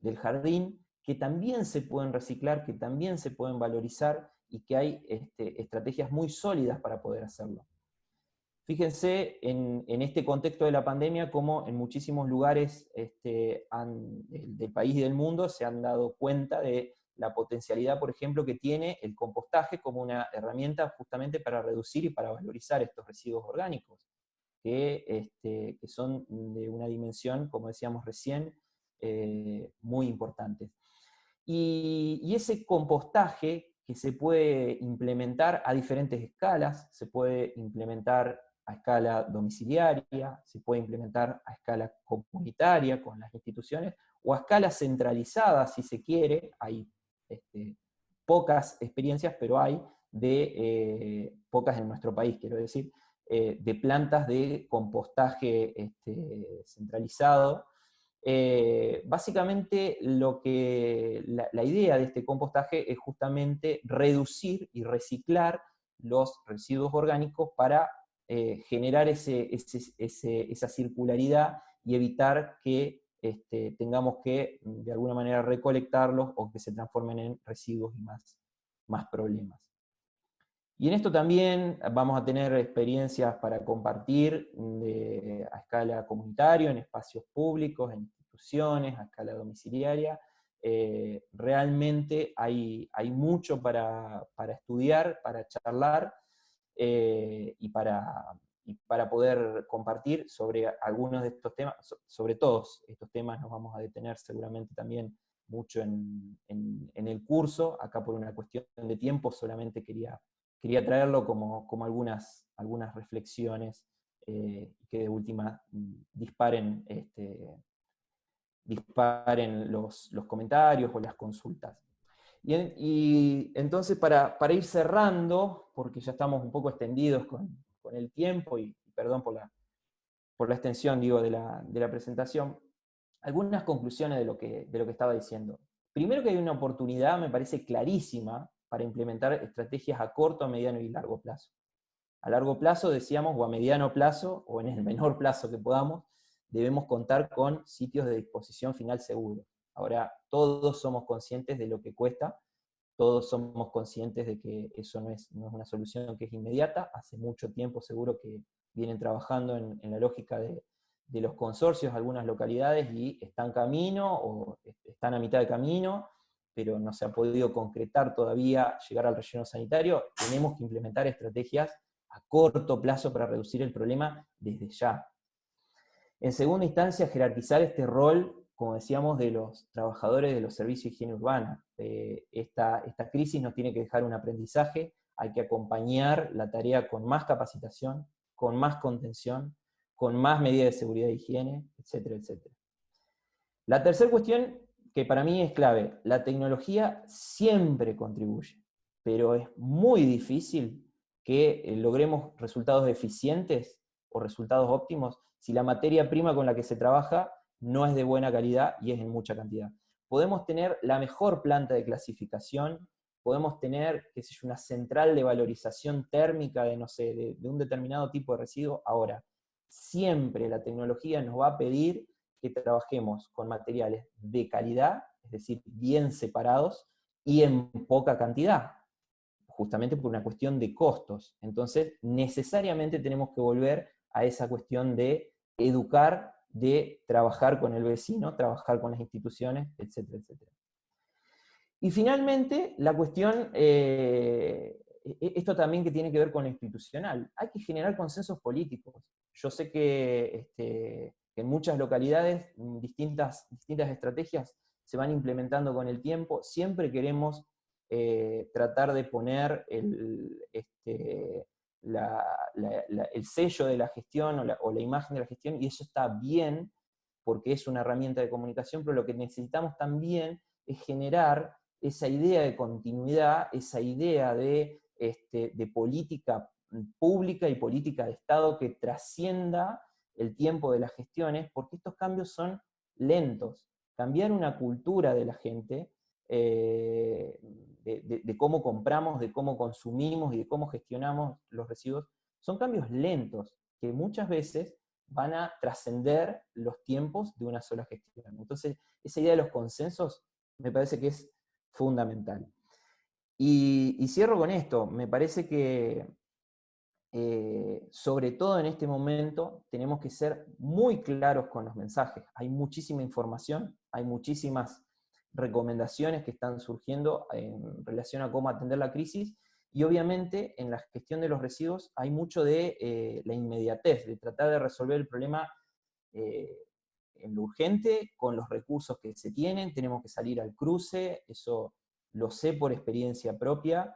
del jardín, que también se pueden reciclar, que también se pueden valorizar, y que hay estrategias muy sólidas para poder hacerlo. Fíjense en este contexto de la pandemia cómo en muchísimos lugares del país y del mundo se han dado cuenta de la potencialidad, por ejemplo, que tiene el compostaje como una herramienta justamente para reducir y para valorizar estos residuos orgánicos, que son de una dimensión, como decíamos recién, muy importante. Y ese compostaje que se puede implementar a diferentes escalas, se puede implementar a escala domiciliaria, se puede implementar a escala comunitaria con las instituciones, o a escala centralizada, si se quiere. Hay pocas experiencias, pero hay pocas en nuestro país, quiero decir, de plantas de compostaje centralizado. Básicamente la idea de este compostaje es justamente reducir y reciclar los residuos orgánicos para generar esa circularidad y evitar que tengamos que de alguna manera recolectarlos o que se transformen en residuos y más problemas. Y en esto también vamos a tener experiencias para compartir a escala comunitaria, en espacios públicos, en instituciones, a escala domiciliaria. Realmente hay mucho para estudiar, para charlar, y para poder compartir sobre algunos de estos temas. Sobre todos estos temas nos vamos a detener seguramente también mucho en el curso. Acá por una cuestión de tiempo solamente quería traerlo como algunas reflexiones, que de última disparen los comentarios o las consultas. Y entonces para ir cerrando, porque ya estamos un poco extendidos con el tiempo, y perdón por la extensión, digo, de la presentación, algunas conclusiones de lo que estaba diciendo. Primero, que hay una oportunidad, me parece clarísima, para implementar estrategias a corto, a mediano y largo plazo. A largo plazo, decíamos, o a mediano plazo, o en el menor plazo que podamos, debemos contar con sitios de disposición final seguros. Ahora, todos somos conscientes de lo que cuesta, todos somos conscientes de que eso no es una solución que es inmediata. Hace mucho tiempo seguro que vienen trabajando en la lógica de los consorcios algunas localidades, y están en camino o están a mitad de camino, pero no se ha podido concretar todavía llegar al relleno sanitario. Tenemos que implementar estrategias a corto plazo para reducir el problema desde ya. En segunda instancia, jerarquizar este rol, como decíamos, de los trabajadores de los servicios de higiene urbana. Esta crisis nos tiene que dejar un aprendizaje, hay que acompañar la tarea con más capacitación, con más contención, con más medidas de seguridad e higiene, etcétera, etcétera. La tercera cuestión, que para mí es clave: la tecnología siempre contribuye, pero es muy difícil que logremos resultados eficientes o resultados óptimos si la materia prima con la que se trabaja no es de buena calidad y es en mucha cantidad. Podemos tener la mejor planta de clasificación, podemos tener, qué sé yo, una central de valorización térmica de, no sé, de un determinado tipo de residuo. Ahora, siempre la tecnología nos va a pedir que trabajemos con materiales de calidad, es decir, bien separados, y en poca cantidad, justamente por una cuestión de costos. Entonces, necesariamente tenemos que volver a esa cuestión de educar, de trabajar con el vecino, trabajar con las instituciones, etcétera, etcétera. Y finalmente, la cuestión, esto también que tiene que ver con lo institucional, hay que generar consensos políticos. Yo sé que en muchas localidades distintas estrategias se van implementando con el tiempo. Siempre queremos tratar de poner el sello de la gestión o la imagen de la gestión, y eso está bien porque es una herramienta de comunicación, pero lo que necesitamos también es generar esa idea de continuidad, esa idea de política pública y política de Estado que trascienda el tiempo de las gestiones, porque estos cambios son lentos. Cambiar una cultura de la gente, de cómo compramos, de cómo consumimos y de cómo gestionamos los residuos, son cambios lentos, que muchas veces van a trascender los tiempos de una sola gestión. Entonces, esa idea de los consensos me parece que es fundamental. Y cierro con esto. Me parece que, sobre todo en este momento, tenemos que ser muy claros con los mensajes. Hay muchísima información, hay muchísimas recomendaciones que están surgiendo en relación a cómo atender la crisis, y obviamente en la gestión de los residuos hay mucho de la inmediatez, de tratar de resolver el problema en lo urgente, con los recursos que se tienen. Tenemos que salir al cruce, eso lo sé por experiencia propia.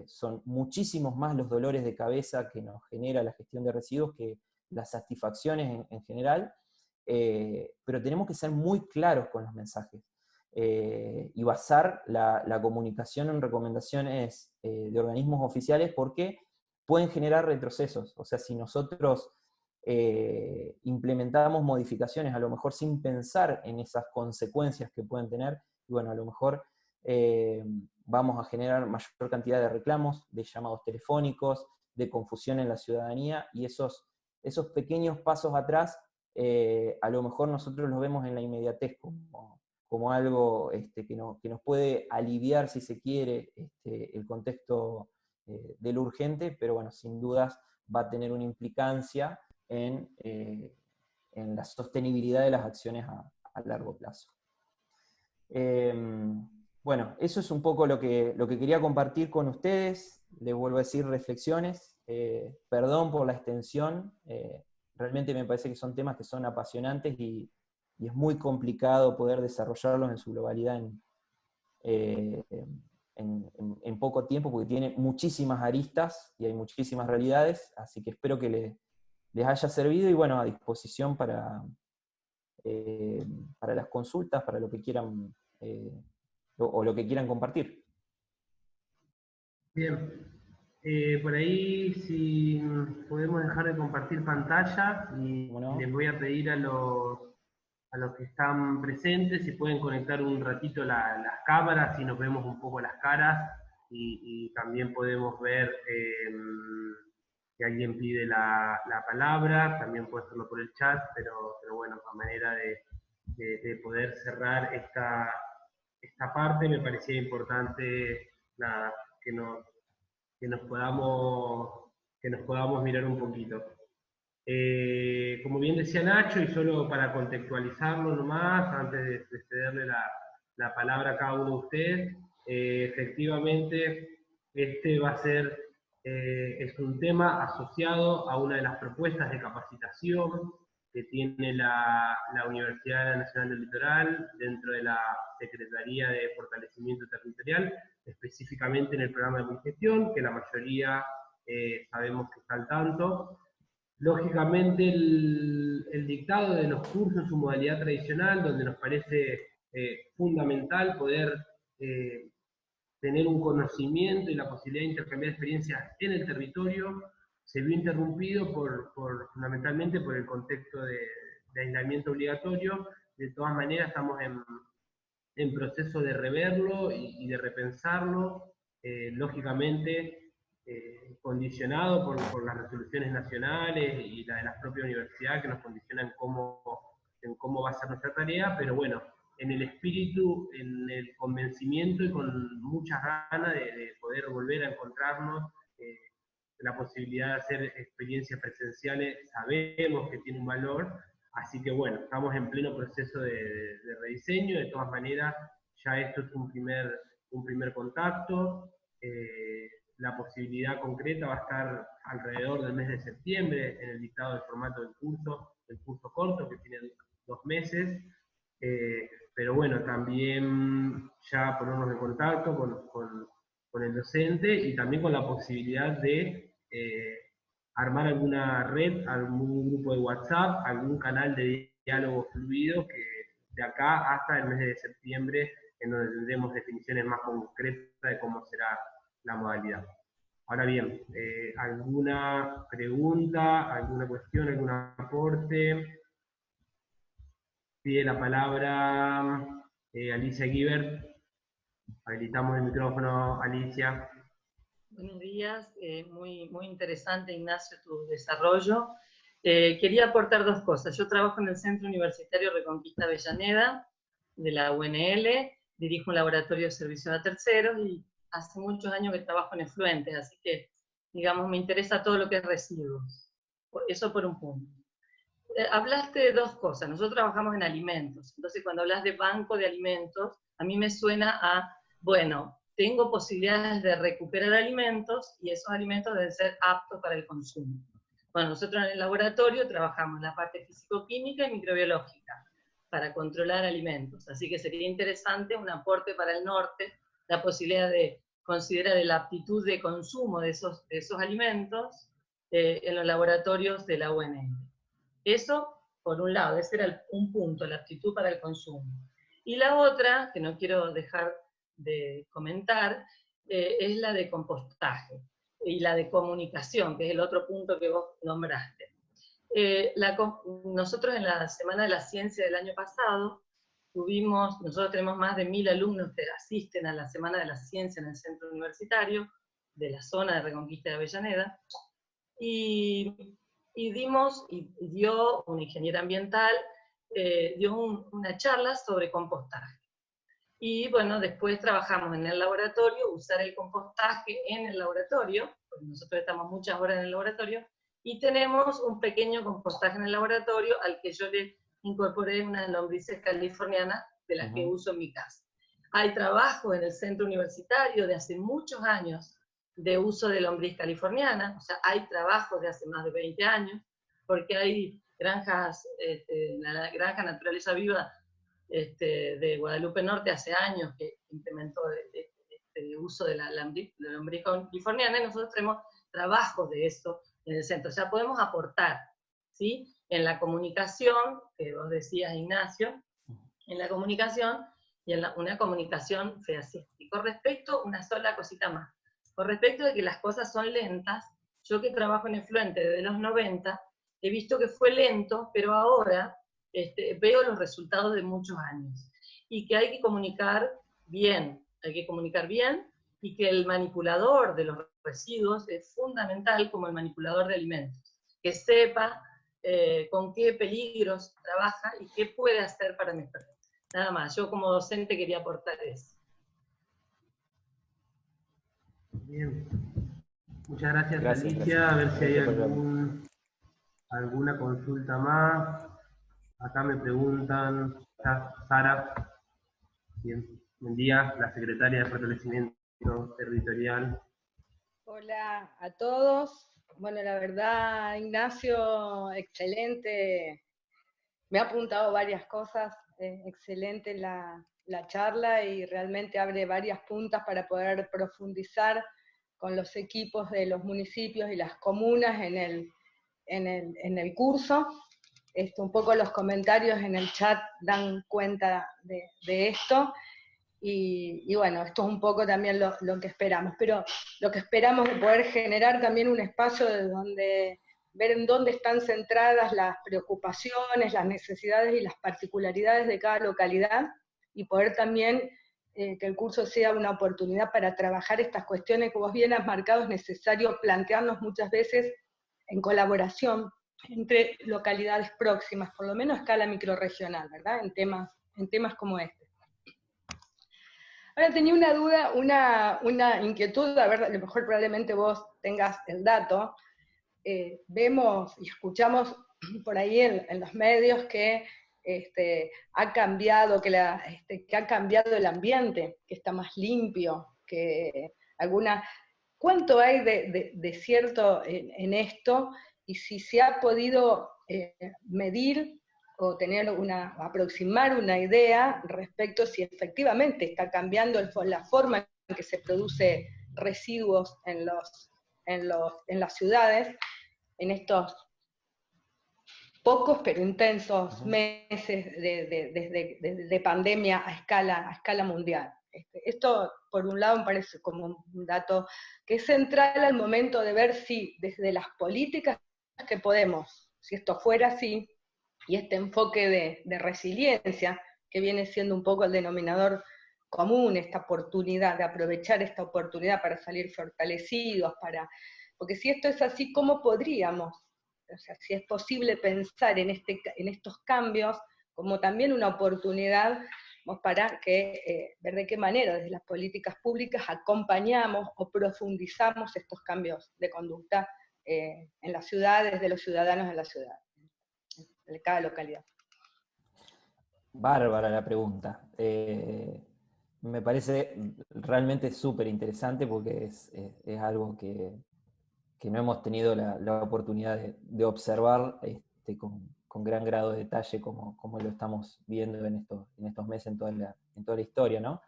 Son muchísimos más los dolores de cabeza que nos genera la gestión de residuos que las satisfacciones en general, pero tenemos que ser muy claros con los mensajes, y basar la comunicación en recomendaciones de organismos oficiales, porque pueden generar retrocesos. O sea, si nosotros implementamos modificaciones a lo mejor sin pensar en esas consecuencias que pueden tener, y bueno, a lo mejor vamos a generar mayor cantidad de reclamos, de llamados telefónicos, de confusión en la ciudadanía, y esos pequeños pasos atrás, a lo mejor nosotros los vemos en la inmediatez como algo que nos puede aliviar, si se quiere, el contexto de lo urgente, pero bueno, sin dudas va a tener una implicancia en la sostenibilidad de las acciones a largo plazo. Bueno, eso es un poco lo que quería compartir con ustedes. Les vuelvo a decir reflexiones. Perdón por la extensión. Realmente me parece que son temas que son apasionantes y es muy complicado poder desarrollarlos en su globalidad en poco tiempo, porque tiene muchísimas aristas y hay muchísimas realidades. Así que espero que les haya servido y bueno, a disposición para las consultas, para lo que quieran o lo que quieran compartir. Bien. Por ahí, si podemos dejar de compartir pantalla, y ¿Cómo no? les voy a pedir a los que están presentes si pueden conectar un ratito las cámaras y nos vemos un poco las caras, y también podemos ver si alguien pide la palabra, también puede hacerlo por el chat, pero bueno, a manera de poder cerrar esta parte, me parecía importante nada, que nos podamos mirar un poquito. Como bien decía Nacho, y solo para contextualizarlo nomás, antes de cederle la palabra a cada uno de ustedes, efectivamente este va a ser, es un tema asociado a una de las propuestas de capacitación que tiene la Universidad Nacional del Litoral dentro de la Secretaría de Fortalecimiento Territorial, específicamente en el programa de Gestión, que la mayoría sabemos que está al tanto. Lógicamente el dictado de los cursos en su modalidad tradicional, donde nos parece fundamental poder tener un conocimiento y la posibilidad de intercambiar experiencias en el territorio, se vio interrumpido fundamentalmente por el contexto de aislamiento obligatorio. De todas maneras estamos en proceso de reverlo y de repensarlo, lógicamente condicionado por las resoluciones nacionales y la de la propia universidad, que nos condicionan en cómo va a ser nuestra tarea, pero bueno, en el espíritu, en el convencimiento y con muchas ganas de poder volver a encontrarnos, la posibilidad de hacer experiencias presenciales sabemos que tiene un valor, así que bueno, estamos en pleno proceso de rediseño. De todas maneras, ya esto es un primer contacto. La posibilidad concreta va a estar alrededor del mes de septiembre en el dictado del formato del curso corto, que tiene 2 meses. Pero bueno, también ya ponernos en contacto con el docente y también con la posibilidad de armar alguna red, algún grupo de WhatsApp, algún canal de diálogo fluido que de acá hasta el mes de septiembre, en donde tendremos definiciones más concretas de cómo será la modalidad. Ahora bien, ¿alguna pregunta, alguna cuestión, algún aporte? Pide la palabra Alicia Guibert. Habilitamos el micrófono, Alicia. Buenos días, muy interesante, Ignacio, tu desarrollo. Quería aportar 2 cosas. Yo trabajo en el Centro Universitario Reconquista Avellaneda, de la UNL, dirijo un laboratorio de servicios a terceros y hace muchos años que trabajo en efluentes, así que, digamos, me interesa todo lo que es residuos. Eso por un punto. Hablaste de 2 cosas. Nosotros trabajamos en alimentos, entonces cuando hablas de banco de alimentos, a mí me suena a, bueno, tengo posibilidades de recuperar alimentos y esos alimentos deben ser aptos para el consumo. Bueno, nosotros en el laboratorio trabajamos en la parte físico-química y microbiológica para controlar alimentos, así que sería interesante un aporte para el norte, la posibilidad de considerar la aptitud de consumo de esos alimentos en los laboratorios de la UNL. Eso, por un lado, ese era un punto, la aptitud para el consumo. Y la otra, que no quiero dejar de comentar, es la de compostaje y la de comunicación, que es el otro punto que vos nombraste. Nosotros en la Semana de la Ciencia del año pasado, nosotros tenemos más de 1000 alumnos que asisten a la Semana de la Ciencia en el centro universitario, de la zona de Reconquista de Avellaneda, y dio una ingeniera ambiental, dio una charla sobre compostaje. Y bueno, después trabajamos en el laboratorio, usar el compostaje en el laboratorio, porque nosotros estamos muchas horas en el laboratorio, y tenemos un pequeño compostaje en el laboratorio al que yo le incorporé unas lombrices californianas de las que uso en mi casa. Hay trabajo en el centro universitario de hace muchos años de uso de lombriz californiana, o sea, hay trabajo de hace más de 20 años, porque hay granjas, la granja Naturaleza Viva de Guadalupe Norte hace años que implementó el uso de la lombriz californiana, y nosotros tenemos trabajos de eso en el centro. O sea, podemos aportar, ¿sí? En la comunicación, que vos decías, Ignacio, en la comunicación, y en una comunicación fehaciente. Y con respecto, una sola cosita más, con respecto de que las cosas son lentas, yo que trabajo en Efluente desde los 90, he visto que fue lento, pero ahora veo los resultados de muchos años. Y que hay que comunicar bien, y que el manipulador de los residuos es fundamental como el manipulador de alimentos, que sepa con qué peligros trabaja y qué puede hacer para mejorar. Nada más, yo como docente quería aportar eso. Bien. Muchas gracias, Alicia. A ver si hay alguna consulta más. Acá me preguntan, Sara, bien, buen día, la secretaria de Fortalecimiento Territorial. Hola a todos. Bueno, la verdad, Ignacio, excelente. Me ha apuntado varias cosas, excelente la charla y realmente abre varias puntas para poder profundizar con los equipos de los municipios y las comunas en el curso. Un poco los comentarios en el chat dan cuenta de esto. Y bueno, esto es un poco también lo que esperamos, pero lo que esperamos es poder generar también un espacio de donde ver en dónde están centradas las preocupaciones, las necesidades y las particularidades de cada localidad, y poder también que el curso sea una oportunidad para trabajar estas cuestiones que vos bien has marcado. Es necesario plantearnos muchas veces en colaboración entre localidades próximas, por lo menos a escala microrregional, ¿verdad? En temas como este. Ahora tenía una duda, una inquietud, a ver, a lo mejor probablemente vos tengas el dato. Vemos y escuchamos por ahí en los medios que ha cambiado, que ha cambiado el ambiente, que está más limpio, que ¿cuánto hay de cierto en esto? Y si se ha podido medir o aproximar una idea respecto a si efectivamente está cambiando la forma en que se produce residuos en las ciudades, en estos pocos pero intensos meses de pandemia a escala mundial. Esto, por un lado, me parece como un dato que es central al momento de ver si desde las políticas que podemos, si esto fuera así, y este enfoque de resiliencia, que viene siendo un poco el denominador común, esta oportunidad, de aprovechar esta oportunidad para salir fortalecidos, porque si esto es así, ¿cómo podríamos? O sea, si es posible pensar en estos cambios como también una oportunidad para ver de qué manera desde las políticas públicas acompañamos o profundizamos estos cambios de conducta en las ciudades, de los ciudadanos de la ciudad, de cada localidad. Bárbara la pregunta. Me parece realmente súper interesante porque es algo que no hemos tenido la oportunidad de observar con gran grado de detalle como lo estamos viendo en estos meses en toda la historia, ¿no?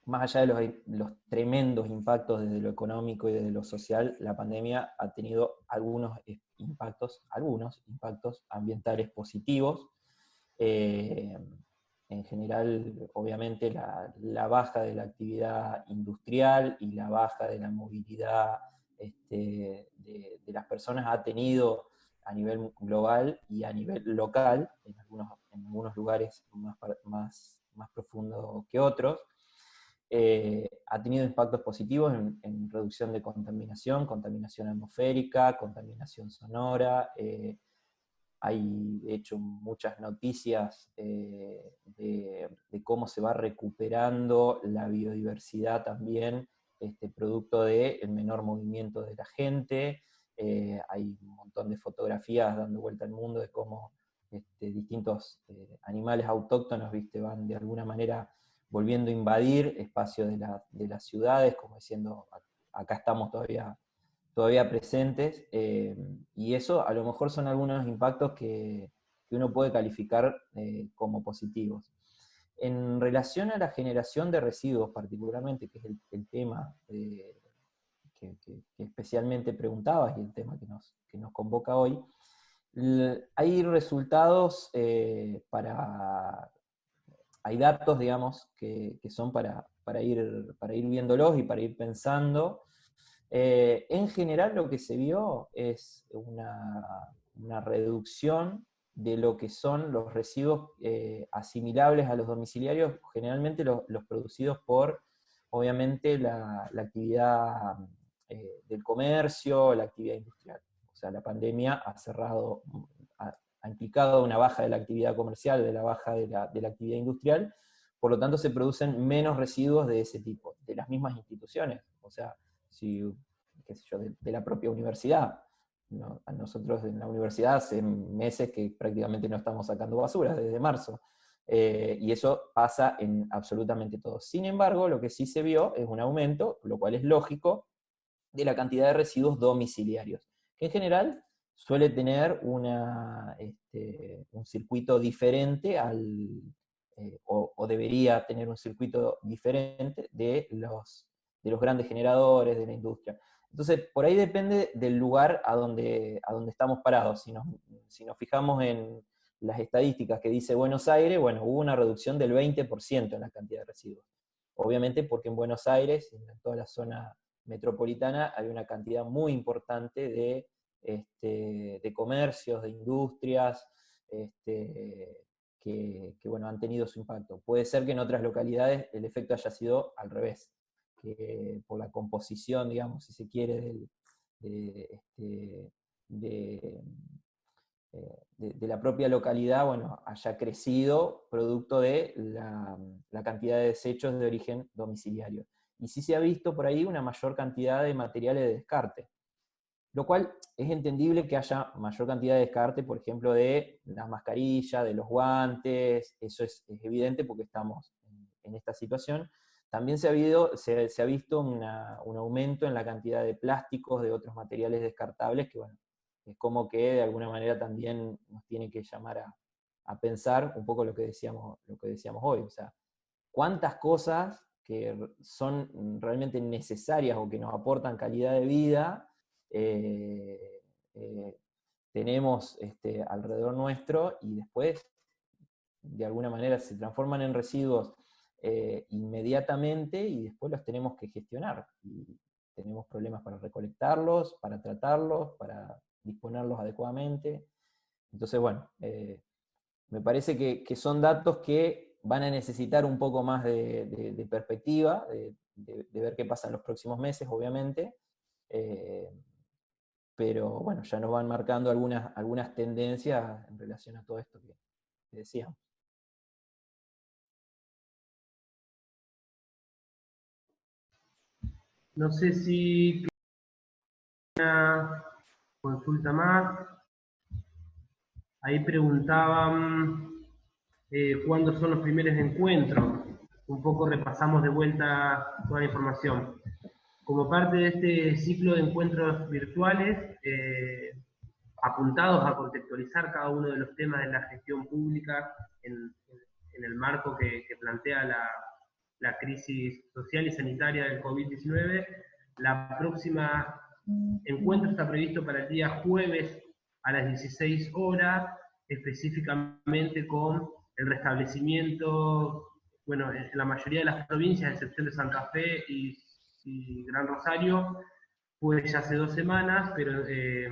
Más allá de los tremendos impactos desde lo económico y desde lo social, la pandemia ha tenido algunos impactos ambientales positivos. En general, obviamente, la baja de la actividad industrial y la baja de la movilidad de las personas ha tenido a nivel global y a nivel local, en algunos lugares más profundo que otros, ha tenido impactos positivos en reducción de contaminación atmosférica, contaminación sonora, hay de hecho muchas noticias de cómo se va recuperando la biodiversidad también, producto del menor movimiento de la gente. Hay un montón de fotografías dando vuelta al mundo de cómo distintos animales autóctonos, ¿viste?, van de alguna manera volviendo a invadir espacios de las ciudades, como diciendo, acá estamos todavía presentes, y eso a lo mejor son algunos impactos que uno puede calificar como positivos. En relación a la generación de residuos particularmente, que es el tema que especialmente preguntabas y el tema que nos convoca hoy, hay resultados hay datos, digamos, que son para ir viéndolos y para ir pensando. En general lo que se vio es una reducción de lo que son los residuos asimilables a los domiciliarios, generalmente los producidos por, obviamente, la actividad del comercio, la actividad industrial. O sea, la pandemia ha cerrado, ha implicado una baja de la actividad comercial, de la baja de la actividad industrial, por lo tanto se producen menos residuos de ese tipo, de las mismas instituciones. O sea, qué sé yo, de la propia universidad. ¿No? Nosotros en la universidad hace meses que prácticamente no estamos sacando basura, desde marzo. Y eso pasa en absolutamente todo. Sin embargo, lo que sí se vio es un aumento, lo cual es lógico, de la cantidad de residuos domiciliarios, que en general suele tener un circuito diferente o debería tener un circuito diferente de los grandes generadores, de la industria. Entonces, por ahí depende del lugar a donde estamos parados. Si nos fijamos en las estadísticas que dice Buenos Aires, bueno, hubo una reducción del 20% en la cantidad de residuos. Obviamente porque en Buenos Aires, en toda la zona metropolitana, hay una cantidad muy importante de comercios, de industrias, que bueno, han tenido su impacto. Puede ser que en otras localidades el efecto haya sido al revés, que por la composición, digamos, si se quiere, de la propia localidad, bueno, haya crecido producto de la cantidad de desechos de origen domiciliario. Y sí se ha visto por ahí una mayor cantidad de materiales de descarte, lo cual es entendible que haya mayor cantidad de descarte, por ejemplo, de las mascarillas, de los guantes. Eso es evidente porque estamos en esta situación. También se ha visto un aumento en la cantidad de plásticos, de otros materiales descartables, que bueno, es como que de alguna manera también nos tiene que llamar a pensar un poco lo que decíamos hoy. O sea, cuántas cosas que son realmente necesarias o que nos aportan calidad de vida tenemos alrededor nuestro, y después de alguna manera se transforman en residuos inmediatamente, y después los tenemos que gestionar. Y tenemos problemas para recolectarlos, para tratarlos, para disponerlos adecuadamente. Entonces, bueno, me parece que son datos que van a necesitar un poco más de perspectiva, de ver qué pasa en los próximos meses, obviamente. Pero bueno, ya nos van marcando algunas tendencias en relación a todo esto que decíamos. No sé si una consulta más. Ahí preguntaban cuándo son los primeros encuentros. Un poco repasamos de vuelta toda la información. Como parte de este ciclo de encuentros virtuales, apuntados a contextualizar cada uno de los temas de la gestión pública en el marco que plantea la crisis social y sanitaria del COVID-19, la próxima encuentro está previsto para el día jueves a las 16 horas, específicamente con el restablecimiento, bueno, en la mayoría de las provincias, a excepción de Santa Fe y Gran Rosario, pues ya hace 2 semanas, pero del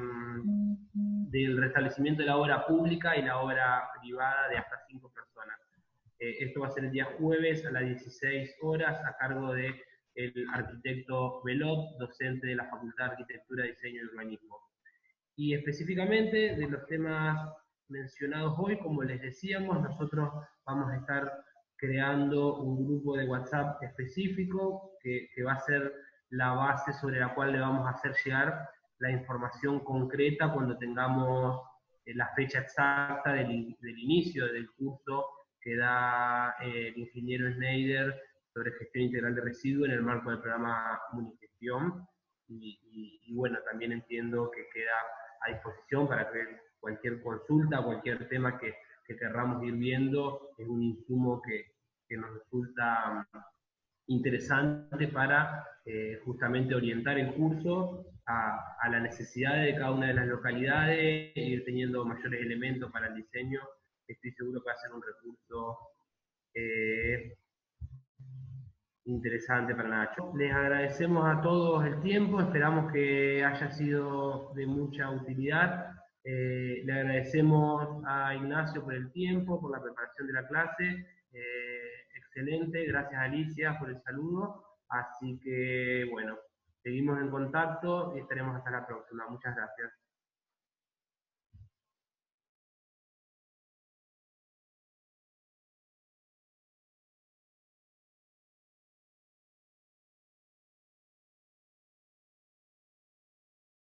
restablecimiento de la obra pública y la obra privada de hasta 5 personas. Esto va a ser el día jueves a las 16 horas a cargo del arquitecto Velot, docente de la Facultad de Arquitectura, Diseño y Urbanismo. Y específicamente de los temas mencionados hoy, como les decíamos, nosotros vamos a estar creando un grupo de WhatsApp específico que va a ser la base sobre la cual le vamos a hacer llegar la información concreta cuando tengamos la fecha exacta del inicio del curso que da el ingeniero Schneider sobre gestión integral de residuos en el marco del programa Munigestión. Y bueno, también entiendo que queda a disposición para que cualquier consulta, cualquier tema que querramos ir viendo, es un insumo que nos resulta interesante para justamente orientar el curso a la necesidad de cada una de las localidades, e ir teniendo mayores elementos para el diseño. Estoy seguro que va a ser un recurso interesante para Nacho. Les agradecemos a todos el tiempo, esperamos que haya sido de mucha utilidad. Le agradecemos a Ignacio por el tiempo, por la preparación de la clase. Excelente, gracias Alicia por el saludo. Así que bueno, seguimos en contacto y estaremos hasta la próxima. Muchas gracias.